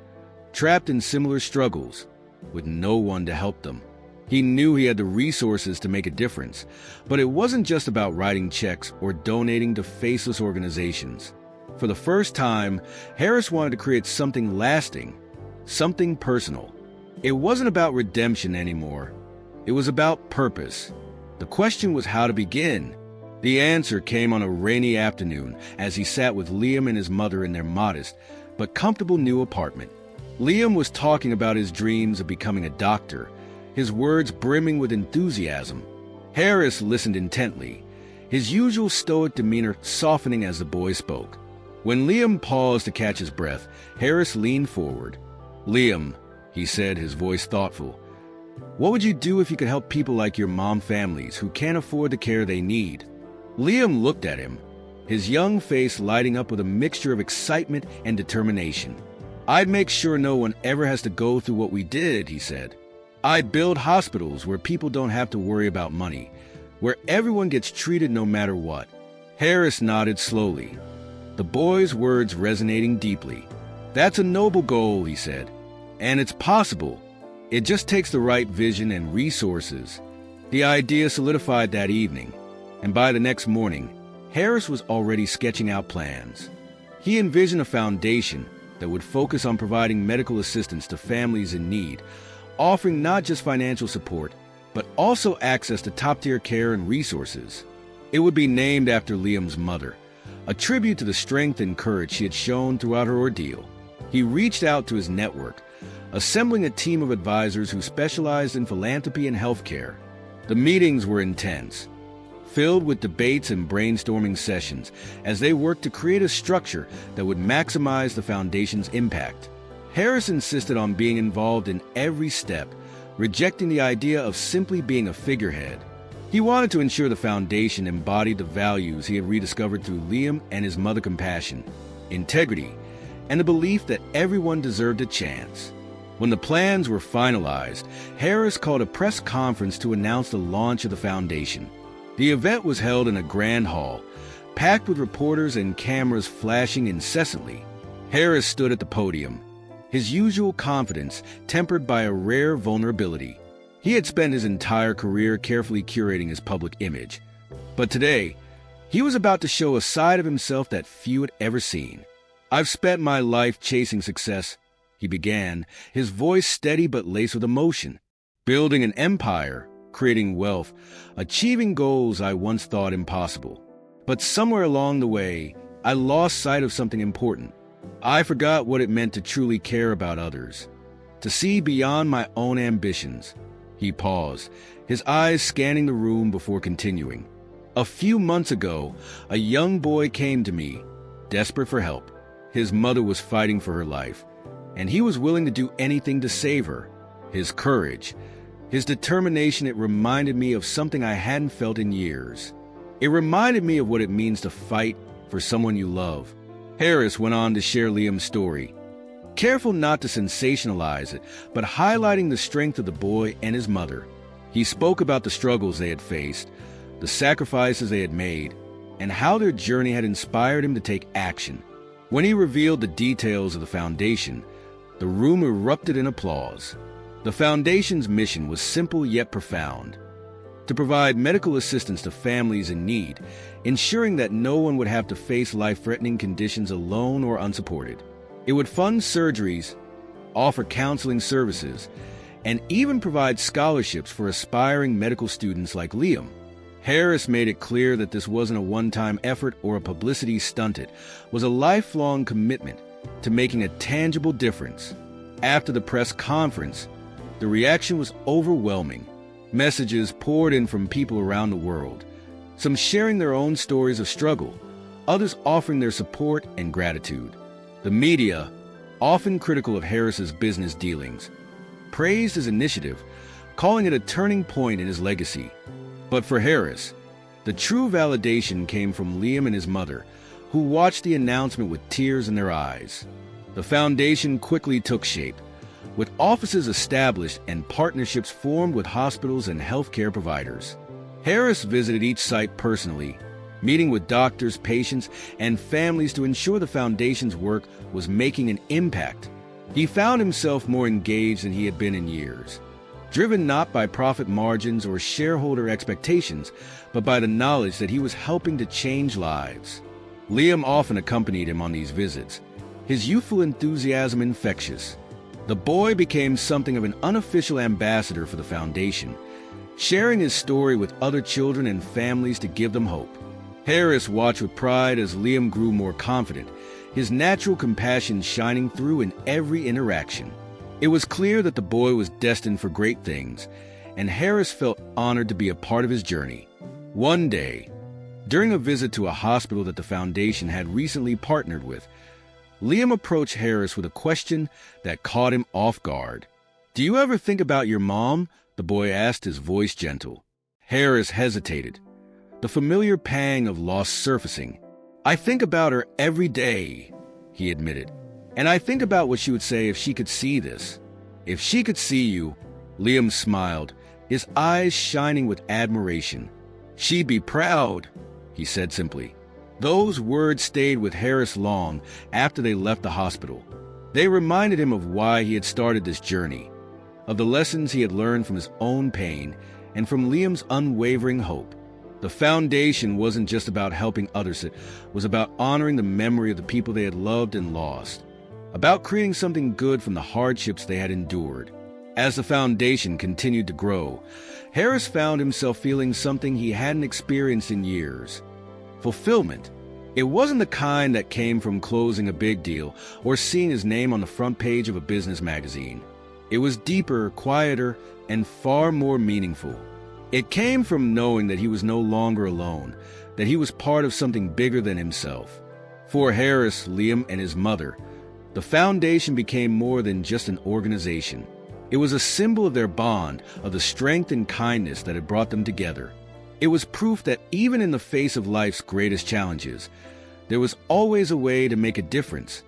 trapped in similar struggles, with no one to help them. He knew he had the resources to make a difference, but it wasn't just about writing checks or donating to faceless organizations. For the first time, Harris wanted to create something lasting, something personal. It wasn't about redemption anymore. It was about purpose. The question was how to begin. The answer came on a rainy afternoon as he sat with Liam and his mother in their modest but comfortable new apartment. Liam was talking about his dreams of becoming a doctor, his words brimming with enthusiasm. Harris listened intently, his usual stoic demeanor softening as the boy spoke. When Liam paused to catch his breath, Harris leaned forward. "Liam," he said, his voice thoughtful, "what would you do if you could help people like your mom families who can't afford the care they need?" Liam looked at him, his young face lighting up with a mixture of excitement and determination. "I'd make sure no one ever has to go through what we did," he said. "I'd build hospitals where people don't have to worry about money, where everyone gets treated no matter what." Harris nodded slowly, the boy's words resonating deeply. "That's a noble goal," he said, And it's possible. It just takes the right vision and resources. The idea solidified that evening, and by the next morning, Harris was already sketching out plans. He envisioned a foundation that would focus on providing medical assistance to families in need, offering not just financial support, but also access to top-tier care and resources. It would be named after Liam's mother, a tribute to the strength and courage she had shown throughout her ordeal. He reached out to his network, assembling a team of advisors who specialized in philanthropy and healthcare. The meetings were intense, filled with debates and brainstorming sessions as they worked to create a structure that would maximize the foundation's impact. Harris insisted on being involved in every step, rejecting the idea of simply being a figurehead. He wanted to ensure the foundation embodied the values he had rediscovered through Liam and his mother: compassion, integrity, and the belief that everyone deserved a chance. When the plans were finalized, Harris called a press conference to announce the launch of the foundation. The event was held in a grand hall, packed with reporters and cameras flashing incessantly. Harris stood at the podium, his usual confidence tempered by a rare vulnerability. He had spent his entire career carefully curating his public image, but today, he was about to show a side of himself that few had ever seen. "I've spent my life chasing success," he began, his voice steady but laced with emotion. "Building an empire, creating wealth, achieving goals I once thought impossible. But somewhere along the way, I lost sight of something important. I forgot what it meant to truly care about others, to see beyond my own ambitions." He paused, his eyes scanning the room before continuing. "A few months ago, a young boy came to me, desperate for help. His mother was fighting for her life, and he was willing to do anything to save her. His courage, his determination, it reminded me of something I hadn't felt in years. It reminded me of what it means to fight for someone you love." Harris went on to share Liam's story, careful not to sensationalize it, but highlighting the strength of the boy and his mother. He spoke about the struggles they had faced, the sacrifices they had made, and how their journey had inspired him to take action. When he revealed the details of the foundation, the room erupted in applause. The foundation's mission was simple yet profound: to provide medical assistance to families in need, ensuring that no one would have to face life-threatening conditions alone or unsupported. It would fund surgeries, offer counseling services, and even provide scholarships for aspiring medical students like Liam. Harris made it clear that this wasn't a one-time effort or a publicity stunt. It was a lifelong commitment to making a tangible difference. After the press conference, the reaction was overwhelming. Messages poured in from people around the world, some sharing their own stories of struggle, others offering their support and gratitude. The media, often critical of Harris's business dealings, praised his initiative, calling it a turning point in his legacy. But for Harris, the true validation came from Liam and his mother, who watched the announcement with tears in their eyes. The foundation quickly took shape, with offices established and partnerships formed with hospitals and healthcare providers. Harris visited each site personally, meeting with doctors, patients, and families to ensure the foundation's work was making an impact. He found himself more engaged than he had been in years, driven not by profit margins or shareholder expectations, but by the knowledge that he was helping to change lives. Liam often accompanied him on these visits, his youthful enthusiasm infectious. The boy became something of an unofficial ambassador for the foundation, sharing his story with other children and families to give them hope. Harris watched with pride as Liam grew more confident, his natural compassion shining through in every interaction. It was clear that the boy was destined for great things, and Harris felt honored to be a part of his journey. One day, during a visit to a hospital that the foundation had recently partnered with, Liam approached Harris with a question that caught him off guard. "Do you ever think about your mom?" the boy asked, his voice gentle. Harris hesitated, the familiar pang of loss surfacing. "I think about her every day," he admitted. "And I think about what she would say if she could see this." "If she could see you," Liam smiled, his eyes shining with admiration. "She'd be proud," he said simply. Those words stayed with Harris long after they left the hospital. They reminded him of why he had started this journey, of the lessons he had learned from his own pain and from Liam's unwavering hope. The foundation wasn't just about helping others, it was about honoring the memory of the people they had loved and lost, about creating something good from the hardships they had endured. As the foundation continued to grow, Harris found himself feeling something he hadn't experienced in years: fulfillment. It wasn't the kind that came from closing a big deal or seeing his name on the front page of a business magazine. It was deeper, quieter, and far more meaningful. It came from knowing that he was no longer alone, that he was part of something bigger than himself. For Harris, Liam, and his mother, the foundation became more than just an organization. It was a symbol of their bond, of the strength and kindness that had brought them together. It was proof that even in the face of life's greatest challenges, there was always a way to make a difference,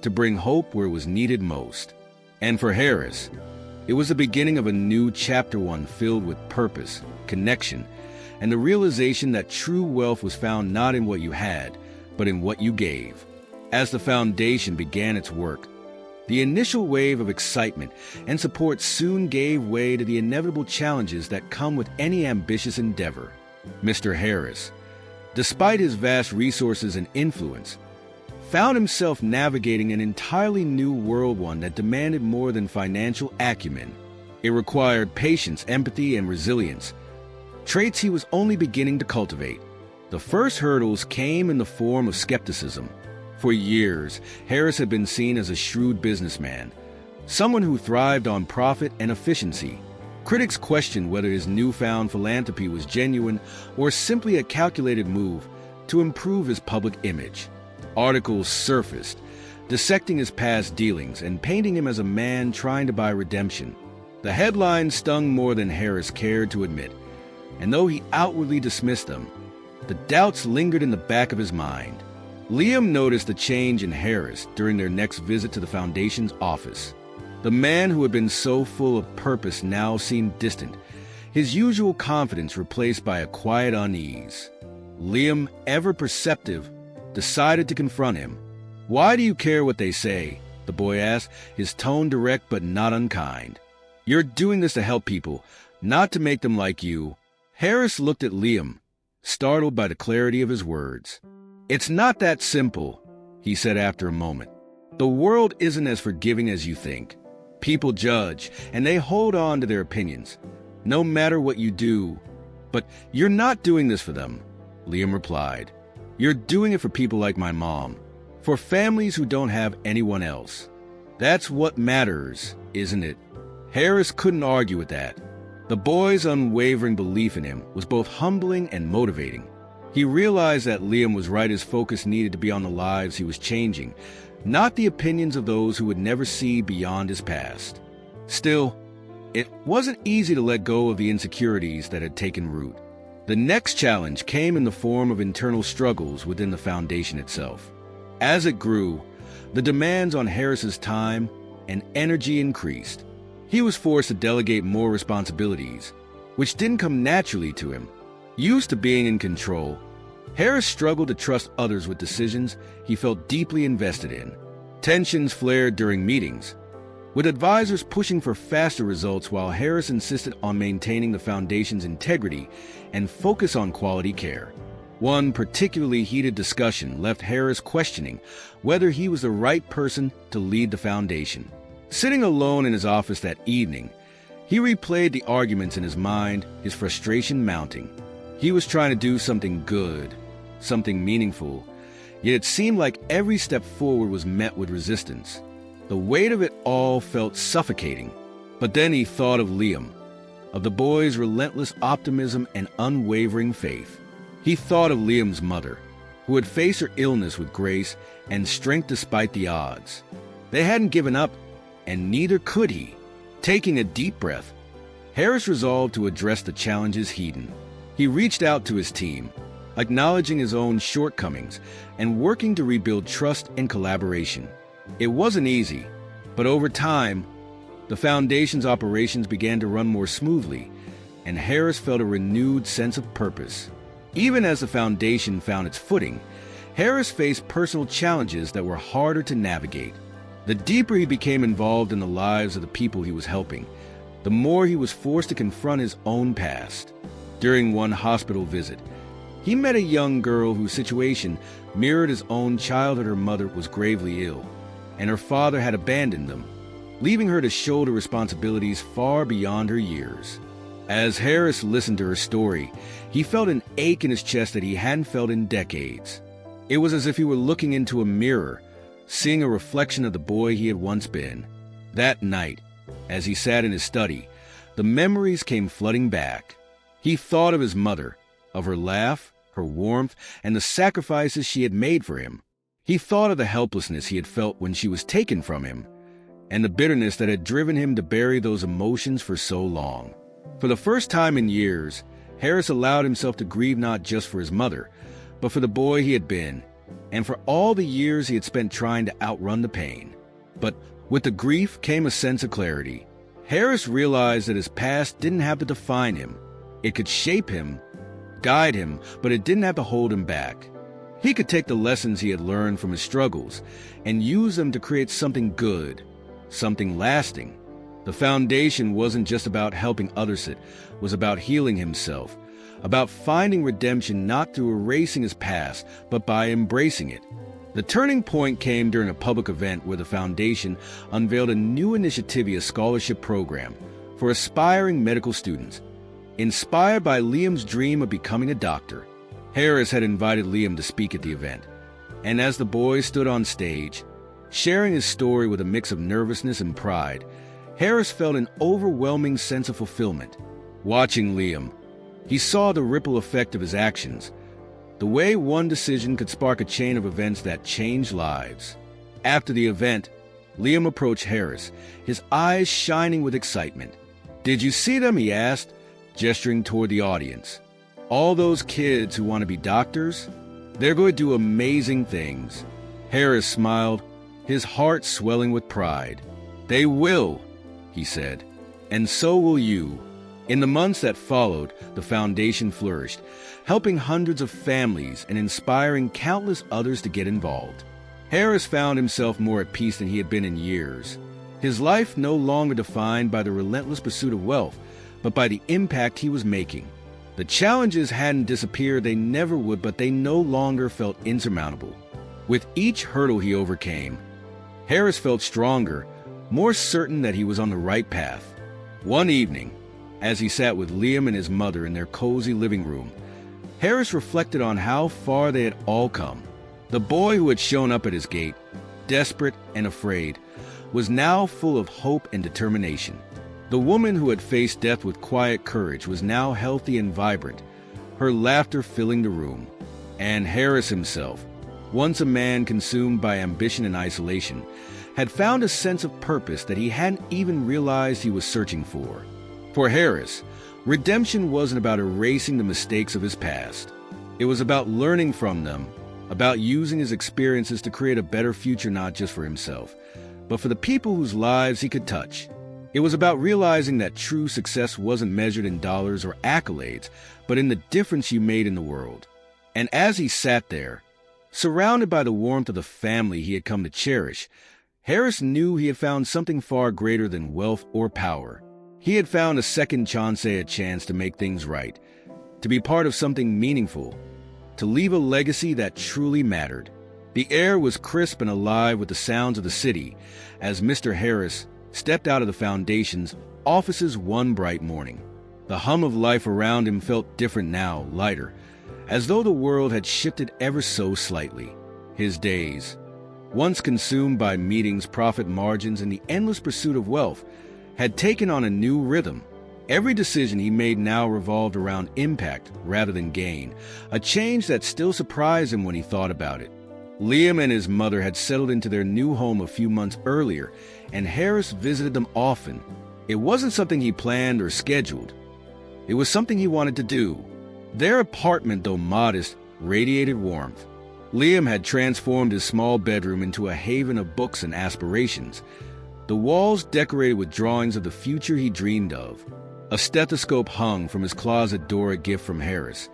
to bring hope where it was needed most. And for Harris, it was the beginning of a new chapter, one filled with purpose, connection, and the realization that true wealth was found not in what you had, but in what you gave. As the foundation began its work, the initial wave of excitement and support soon gave way to the inevitable challenges that come with any ambitious endeavor. Mr. Harris, despite his vast resources and influence, found himself navigating an entirely new world, one that demanded more than financial acumen. It required patience, empathy, and resilience, traits he was only beginning to cultivate. The first hurdles came in the form of skepticism. For years, Harris had been seen as a shrewd businessman, someone who thrived on profit and efficiency. Critics questioned whether his newfound philanthropy was genuine or simply a calculated move to improve his public image. Articles surfaced, dissecting his past dealings and painting him as a man trying to buy redemption. The headlines stung more than Harris cared to admit, and though he outwardly dismissed them, the doubts lingered in the back of his mind. Liam noticed the change in Harris during their next visit to the foundation's office. The man who had been so full of purpose now seemed distant, his usual confidence replaced by a quiet unease. Liam, ever perceptive, decided to confront him. "Why do you care what they say?" the boy asked, his tone direct but not unkind. "You're doing this to help people, not to make them like you." Harris looked at Liam, startled by the clarity of his words. "It's not that simple," he said after a moment. "The world isn't as forgiving as you think. People judge, and they hold on to their opinions, no matter what you do. But you're not doing this for them," Liam replied. "You're doing it for people like my mom, for families who don't have anyone else. That's what matters, isn't it?" Harris couldn't argue with that. The boy's unwavering belief in him was both humbling and motivating. He realized that Liam was right. His focus needed to be on the lives he was changing, not the opinions of those who would never see beyond his past. Still, it wasn't easy to let go of the insecurities that had taken root. The next challenge came in the form of internal struggles within the foundation itself. As it grew, the demands on Harris's time and energy increased. He was forced to delegate more responsibilities, which didn't come naturally to him. Used to being in control, Harris struggled to trust others with decisions he felt deeply invested in. Tensions flared during meetings, with advisors pushing for faster results while Harris insisted on maintaining the foundation's integrity and focus on quality care. One particularly heated discussion left Harris questioning whether he was the right person to lead the foundation. Sitting alone in his office that evening, he replayed the arguments in his mind, his frustration mounting. He was trying to do something good, something meaningful, yet it seemed like every step forward was met with resistance. The weight of it all felt suffocating. But then he thought of Liam, of the boy's relentless optimism and unwavering faith. He thought of Liam's mother, who had faced her illness with grace and strength despite the odds. They hadn't given up, and neither could he. Taking a deep breath, Harris resolved to address the challenges head-on. He reached out to his team, acknowledging his own shortcomings and working to rebuild trust and collaboration. It wasn't easy, but over time, the foundation's operations began to run more smoothly, and Harris felt a renewed sense of purpose. Even as the foundation found its footing, Harris faced personal challenges that were harder to navigate. The deeper he became involved in the lives of the people he was helping, the more he was forced to confront his own past. During one hospital visit, he met a young girl whose situation mirrored his own childhood. Her mother was gravely ill, and her father had abandoned them, leaving her to shoulder responsibilities far beyond her years. As Harris listened to her story, he felt an ache in his chest that he hadn't felt in decades. It was as if he were looking into a mirror, seeing a reflection of the boy he had once been. That night, as he sat in his study, the memories came flooding back. He thought of his mother, of her laugh, her warmth, and the sacrifices she had made for him. He thought of the helplessness he had felt when she was taken from him, and the bitterness that had driven him to bury those emotions for so long. For the first time in years, Harris allowed himself to grieve not just for his mother, but for the boy he had been, and for all the years he had spent trying to outrun the pain. But with the grief came a sense of clarity. Harris realized that his past didn't have to define him. It could shape him, guide him, but it didn't have to hold him back. He could take the lessons he had learned from his struggles and use them to create something good, something lasting. The foundation wasn't just about helping others, it was about healing himself, about finding redemption not through erasing his past, but by embracing it. The turning point came during a public event where the foundation unveiled a new initiative, a scholarship program for aspiring medical students. Inspired by Liam's dream of becoming a doctor, Harris had invited Liam to speak at the event. And as the boy stood on stage, sharing his story with a mix of nervousness and pride, Harris felt an overwhelming sense of fulfillment. Watching Liam, he saw the ripple effect of his actions, the way one decision could spark a chain of events that changed lives. After the event, Liam approached Harris, his eyes shining with excitement. "Did you see them?" he asked, gesturing toward the audience. "All those kids who want to be doctors? They're going to do amazing things." Harris smiled, his heart swelling with pride. "They will," he said, "and so will you." In the months that followed, the foundation flourished, helping hundreds of families and inspiring countless others to get involved. Harris found himself more at peace than he had been in years. His life no longer defined by the relentless pursuit of wealth, but by the impact he was making. The challenges hadn't disappeared, they never would, but they no longer felt insurmountable. With each hurdle he overcame, Harris felt stronger, more certain that he was on the right path. One evening, as he sat with Liam and his mother in their cozy living room, Harris reflected on how far they had all come. The boy who had shown up at his gate, desperate and afraid, was now full of hope and determination. The woman who had faced death with quiet courage was now healthy and vibrant, her laughter filling the room. And Harris himself, once a man consumed by ambition and isolation, had found a sense of purpose that he hadn't even realized he was searching for. For Harris, redemption wasn't about erasing the mistakes of his past. It was about learning from them, about using his experiences to create a better future not just for himself, but for the people whose lives he could touch. It was about realizing that true success wasn't measured in dollars or accolades, but in the difference you made in the world. And as he sat there, surrounded by the warmth of the family he had come to cherish, Harris knew he had found something far greater than wealth or power. He had found a second chance, a chance to make things right, to be part of something meaningful, to leave a legacy that truly mattered. The air was crisp and alive with the sounds of the city as Mr. Harris stepped out of the foundation's offices one bright morning. The hum of life around him felt different now, lighter, as though the world had shifted ever so slightly. His days, once consumed by meetings, profit margins, and the endless pursuit of wealth, had taken on a new rhythm. Every decision he made now revolved around impact rather than gain, a change that still surprised him when he thought about it. Liam and his mother had settled into their new home a few months earlier, and Harris visited them often. It wasn't something he planned or scheduled. It was something he wanted to do. Their apartment, though modest, radiated warmth. Liam had transformed his small bedroom into a haven of books and aspirations, the walls decorated with drawings of the future he dreamed of. A stethoscope hung from his closet door, a gift from Harris,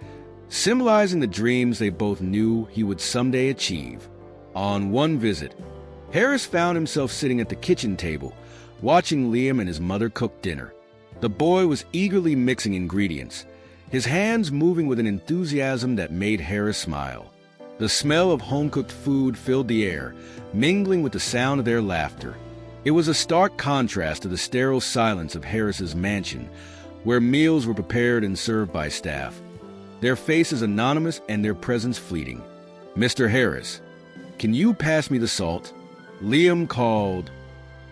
symbolizing the dreams they both knew he would someday achieve. On one visit, Harris found himself sitting at the kitchen table, watching Liam and his mother cook dinner. The boy was eagerly mixing ingredients, his hands moving with an enthusiasm that made Harris smile. The smell of home-cooked food filled the air, mingling with the sound of their laughter. It was a stark contrast to the sterile silence of Harris's mansion, where meals were prepared and served by staff, their faces anonymous and their presence fleeting. "Mr. Harris, can you pass me the salt?" Liam called,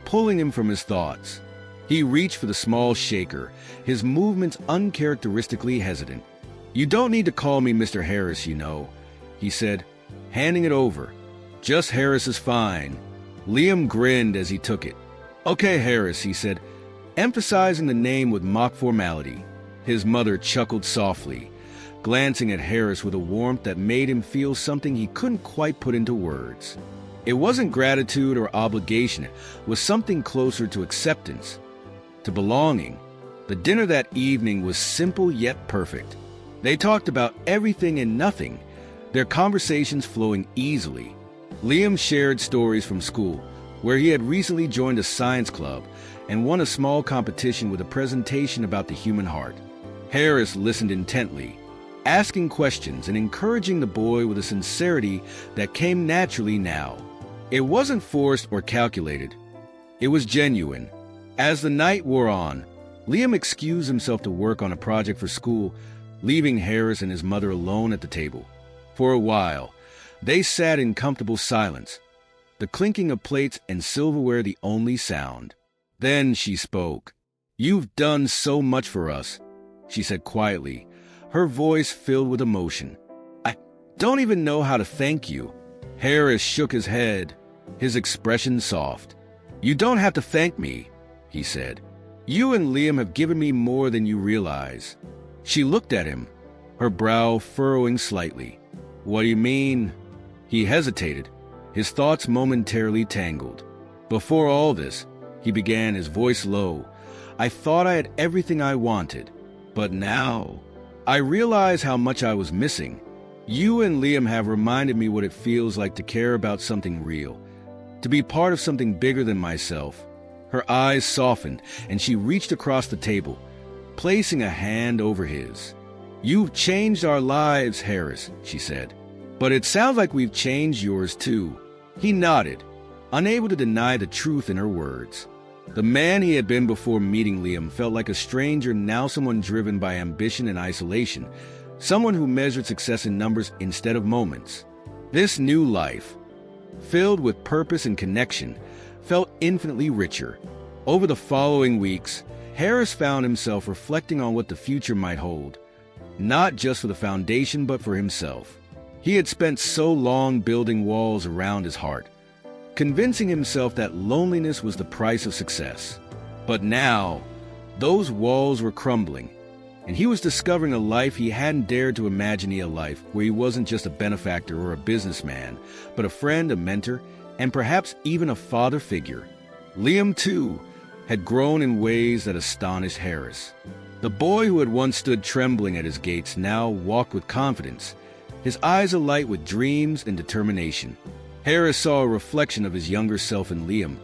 pulling him from his thoughts. He reached for the small shaker, his movements uncharacteristically hesitant. "You don't need to call me Mr. Harris, you know," he said, handing it over. "Just Harris is fine." Liam grinned as he took it. "Okay, Harris," he said, emphasizing the name with mock formality. His mother chuckled softly, glancing at Harris with a warmth that made him feel something he couldn't quite put into words. It wasn't gratitude or obligation, it was something closer to acceptance, to belonging. The dinner that evening was simple yet perfect. They talked about everything and nothing, their conversations flowing easily. Liam shared stories from school, where he had recently joined a science club and won a small competition with a presentation about the human heart. Harris listened intently, asking questions and encouraging the boy with a sincerity that came naturally now. It wasn't forced or calculated. It was genuine. As the night wore on, Liam excused himself to work on a project for school, leaving Harris and his mother alone at the table. For a while, they sat in comfortable silence, the clinking of plates and silverware the only sound. Then she spoke. "You've done so much for us," she said quietly, her voice filled with emotion. "I don't even know how to thank you." Harris shook his head, his expression soft. "You don't have to thank me," he said. "You and Liam have given me more than you realize." She looked at him, her brow furrowing slightly. "What do you mean?" He hesitated, his thoughts momentarily tangled. "Before all this," he began, his voice low, "I thought I had everything I wanted. But now, I realize how much I was missing. You and Liam have reminded me what it feels like to care about something real, to be part of something bigger than myself." Her eyes softened, and she reached across the table, placing a hand over his. "You've changed our lives, Harris," she said. "But it sounds like we've changed yours too." He nodded, unable to deny the truth in her words. The man he had been before meeting Liam felt like a stranger, now someone driven by ambition and isolation, someone who measured success in numbers instead of moments. This new life, filled with purpose and connection, felt infinitely richer. Over the following weeks, Harris found himself reflecting on what the future might hold, not just for the foundation but for himself. He had spent so long building walls around his heart, convincing himself that loneliness was the price of success. But now, those walls were crumbling, and he was discovering a life he hadn't dared to imagine, a life where he wasn't just a benefactor or a businessman, but a friend, a mentor, and perhaps even a father figure. Liam, too, had grown in ways that astonished Harris. The boy who had once stood trembling at his gates now walked with confidence, his eyes alight with dreams and determination. Harris saw a reflection of his younger self in Liam,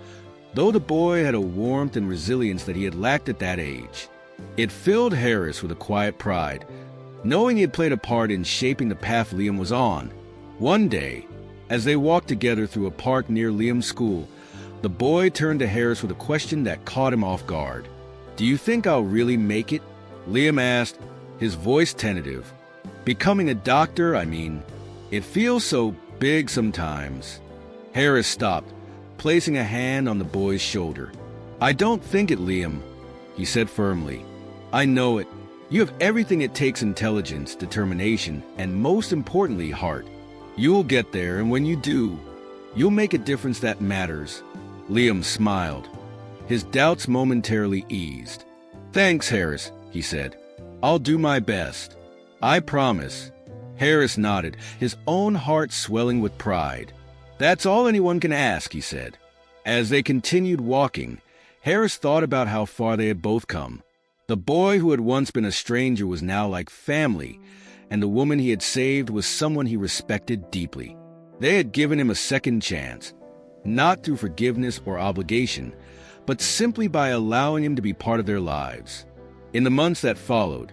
though the boy had a warmth and resilience that he had lacked at that age. It filled Harris with a quiet pride, knowing he had played a part in shaping the path Liam was on. One day, as they walked together through a park near Liam's school, the boy turned to Harris with a question that caught him off guard. "Do you think I'll really make it?" Liam asked, his voice tentative. "Becoming a doctor, I mean. It feels so big sometimes." Harris stopped, placing a hand on the boy's shoulder. "I don't think it, Liam," he said firmly. "I know it. You have everything it takes: intelligence, determination, and most importantly, heart. You'll get there, and when you do, you'll make a difference that matters." Liam smiled, his doubts momentarily eased. "Thanks, Harris," he said. "I'll do my best. I promise." Harris nodded, his own heart swelling with pride. "That's all anyone can ask," he said. As they continued walking, Harris thought about how far they had both come. The boy who had once been a stranger was now like family, and the woman he had saved was someone he respected deeply. They had given him a second chance, not through forgiveness or obligation, but simply by allowing him to be part of their lives. In the months that followed,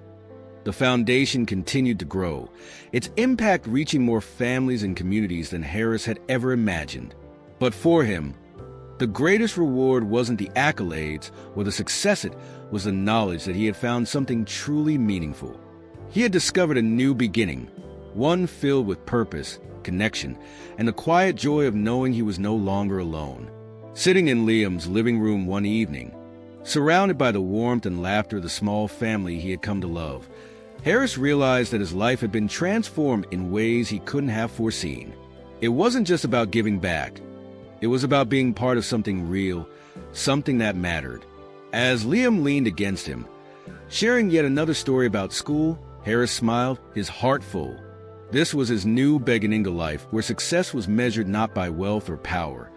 the foundation continued to grow, its impact reaching more families and communities than Harris had ever imagined. But for him, the greatest reward wasn't the accolades or the success, it was the knowledge that he had found something truly meaningful. He had discovered a new beginning, one filled with purpose, connection, and the quiet joy of knowing he was no longer alone. Sitting in Liam's living room one evening, surrounded by the warmth and laughter of the small family he had come to love, Harris realized that his life had been transformed in ways he couldn't have foreseen. It wasn't just about giving back. It was about being part of something real, something that mattered. As Liam leaned against him, sharing yet another story about school, Harris smiled, his heart full. This was his new beginning life, where success was measured not by wealth or power,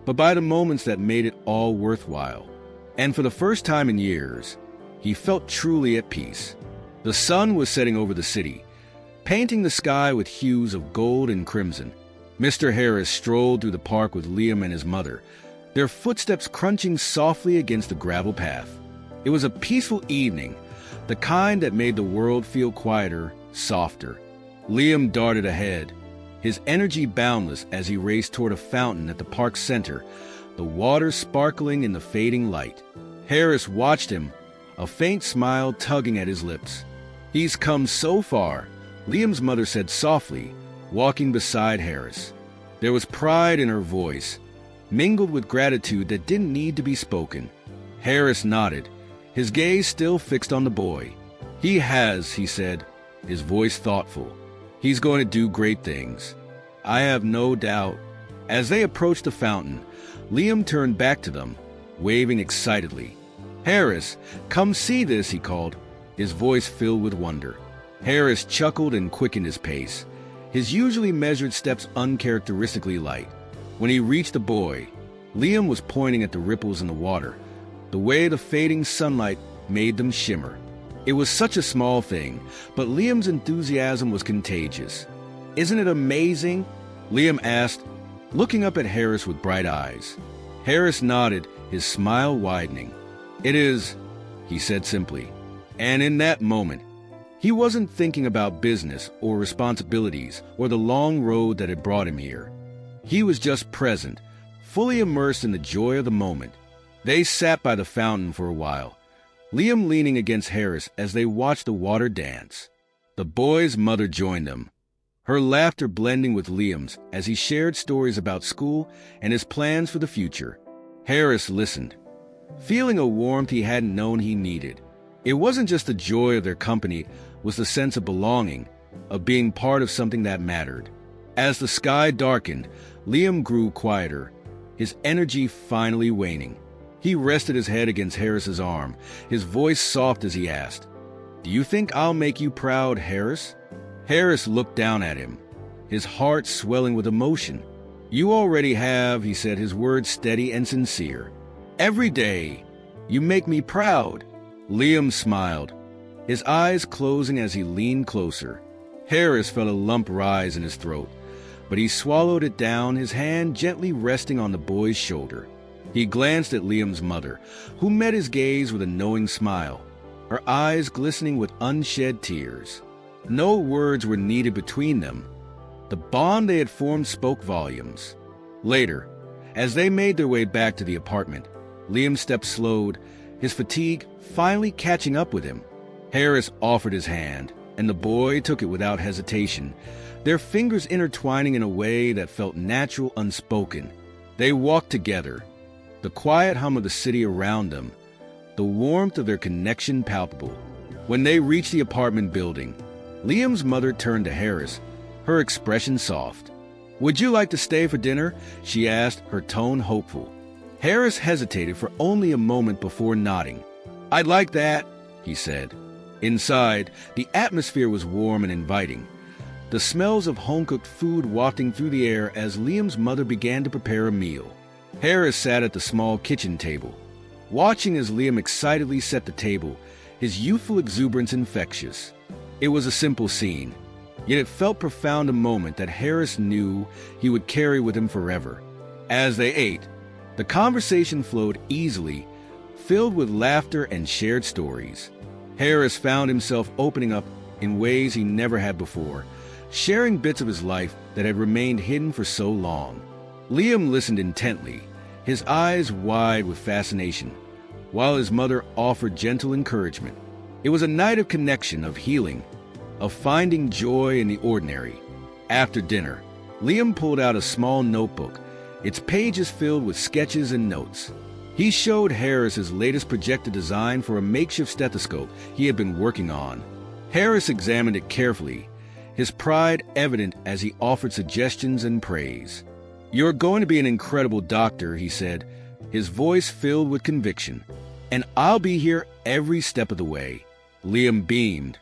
but by the moments that made it all worthwhile. And for the first time in years, he felt truly at peace. The sun was setting over the city, painting the sky with hues of gold and crimson. Mr. Harris strolled through the park with Liam and his mother, their footsteps crunching softly against the gravel path. It was a peaceful evening, the kind that made the world feel quieter, softer. Liam darted ahead, his energy boundless as he raced toward a fountain at the park's center, the water sparkling in the fading light. Harris watched him, a faint smile tugging at his lips. "He's come so far," Liam's mother said softly, walking beside Harris. There was pride in her voice, mingled with gratitude that didn't need to be spoken. Harris nodded, his gaze still fixed on the boy. "He has," he said, his voice thoughtful. "He's going to do great things. I have no doubt." As they approached the fountain, Liam turned back to them, waving excitedly. "Harris, come see this," he called, his voice filled with wonder. Harris chuckled and quickened his pace, his usually measured steps uncharacteristically light. When he reached the boy, Liam was pointing at the ripples in the water, the way the fading sunlight made them shimmer. It was such a small thing, but Liam's enthusiasm was contagious. "Isn't it amazing?" Liam asked, looking up at Harris with bright eyes. Harris nodded, his smile widening. "It is," he said simply. And in that moment, he wasn't thinking about business or responsibilities or the long road that had brought him here. He was just present, fully immersed in the joy of the moment. They sat by the fountain for a while, Liam leaning against Harris as they watched the water dance. The boy's mother joined them, her laughter blending with Liam's as he shared stories about school and his plans for the future. Harris listened, feeling a warmth he hadn't known he needed. It wasn't just the joy of their company, it was the sense of belonging, of being part of something that mattered. As the sky darkened, Liam grew quieter, his energy finally waning. He rested his head against Harris's arm, his voice soft as he asked, "Do you think I'll make you proud, Harris?" Harris looked down at him, his heart swelling with emotion. "You already have," he said, his words steady and sincere. "Every day, you make me proud." Liam smiled, his eyes closing as he leaned closer. Harris felt a lump rise in his throat, but he swallowed it down, his hand gently resting on the boy's shoulder. He glanced at Liam's mother, who met his gaze with a knowing smile, her eyes glistening with unshed tears. No words were needed between them. The bond they had formed spoke volumes. Later, as they made their way back to the apartment, Liam's steps slowed, his fatigue finally catching up with him. Harris offered his hand, and the boy took it without hesitation, their fingers intertwining in a way that felt natural, unspoken. They walked together, the quiet hum of the city around them, the warmth of their connection palpable. When they reached the apartment building, Liam's mother turned to Harris, her expression soft. "Would you like to stay for dinner?" she asked, her tone hopeful. Harris hesitated for only a moment before nodding. "I'd like that," he said. Inside, the atmosphere was warm and inviting, the smells of home-cooked food wafting through the air as Liam's mother began to prepare a meal. Harris sat at the small kitchen table, watching as Liam excitedly set the table, his youthful exuberance infectious. It was a simple scene, yet it felt profound, a moment that Harris knew he would carry with him forever. As they ate, the conversation flowed easily, filled with laughter and shared stories. Harris found himself opening up in ways he never had before, sharing bits of his life that had remained hidden for so long. Liam listened intently, his eyes wide with fascination, while his mother offered gentle encouragement. It was a night of connection, of healing, of finding joy in the ordinary. After dinner, Liam pulled out a small notebook, its pages filled with sketches and notes. He showed Harris his latest projected design for a makeshift stethoscope he had been working on. Harris examined it carefully, his pride evident as he offered suggestions and praise. "You're going to be an incredible doctor," he said, his voice filled with conviction. "And I'll be here every step of the way." Liam beamed,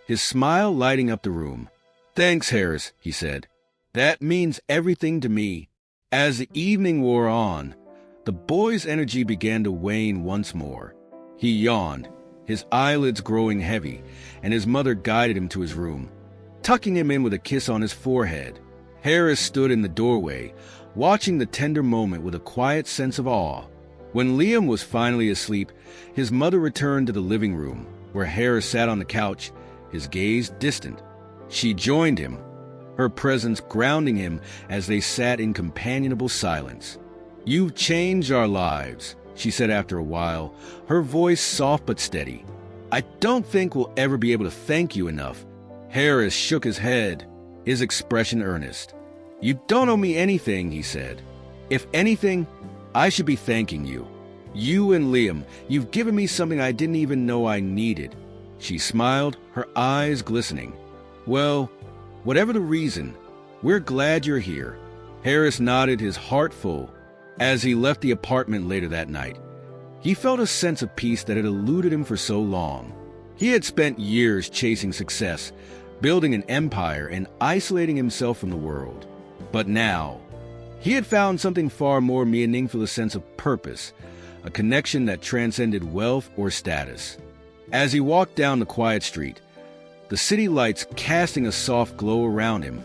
his smile lighting up the room. "Thanks, Harris," he said. "That means everything to me." As the evening wore on, the boy's energy began to wane once more. He yawned, his eyelids growing heavy, and his mother guided him to his room, tucking him in with a kiss on his forehead. Harris stood in the doorway, watching the tender moment with a quiet sense of awe. When Liam was finally asleep, his mother returned to the living room, where Harris sat on the couch, his gaze distant. She joined him, her presence grounding him as they sat in companionable silence. "You've changed our lives," she said after a while, her voice soft but steady. "I don't think we'll ever be able to thank you enough." Harris shook his head, his expression earnest. "You don't owe me anything," he said. "If anything, I should be thanking you. You and Liam, you've given me something I didn't even know I needed." She smiled, her eyes glistening. "Well, whatever the reason, we're glad you're here." Harris nodded, his heart full. As he left the apartment later that night, he felt a sense of peace that had eluded him for so long. He had spent years chasing success, building an empire, and isolating himself from the world. But now, he had found something far more meaningful, a sense of purpose, a connection that transcended wealth or status. As he walked down the quiet street, the city lights casting a soft glow around him,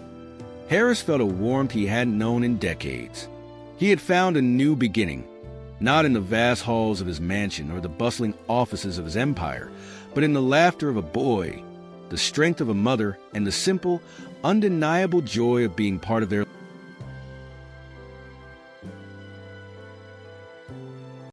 Harris felt a warmth he hadn't known in decades. He had found a new beginning, not in the vast halls of his mansion or the bustling offices of his empire, but in the laughter of a boy, the strength of a mother, and the simple, undeniable joy of being part of their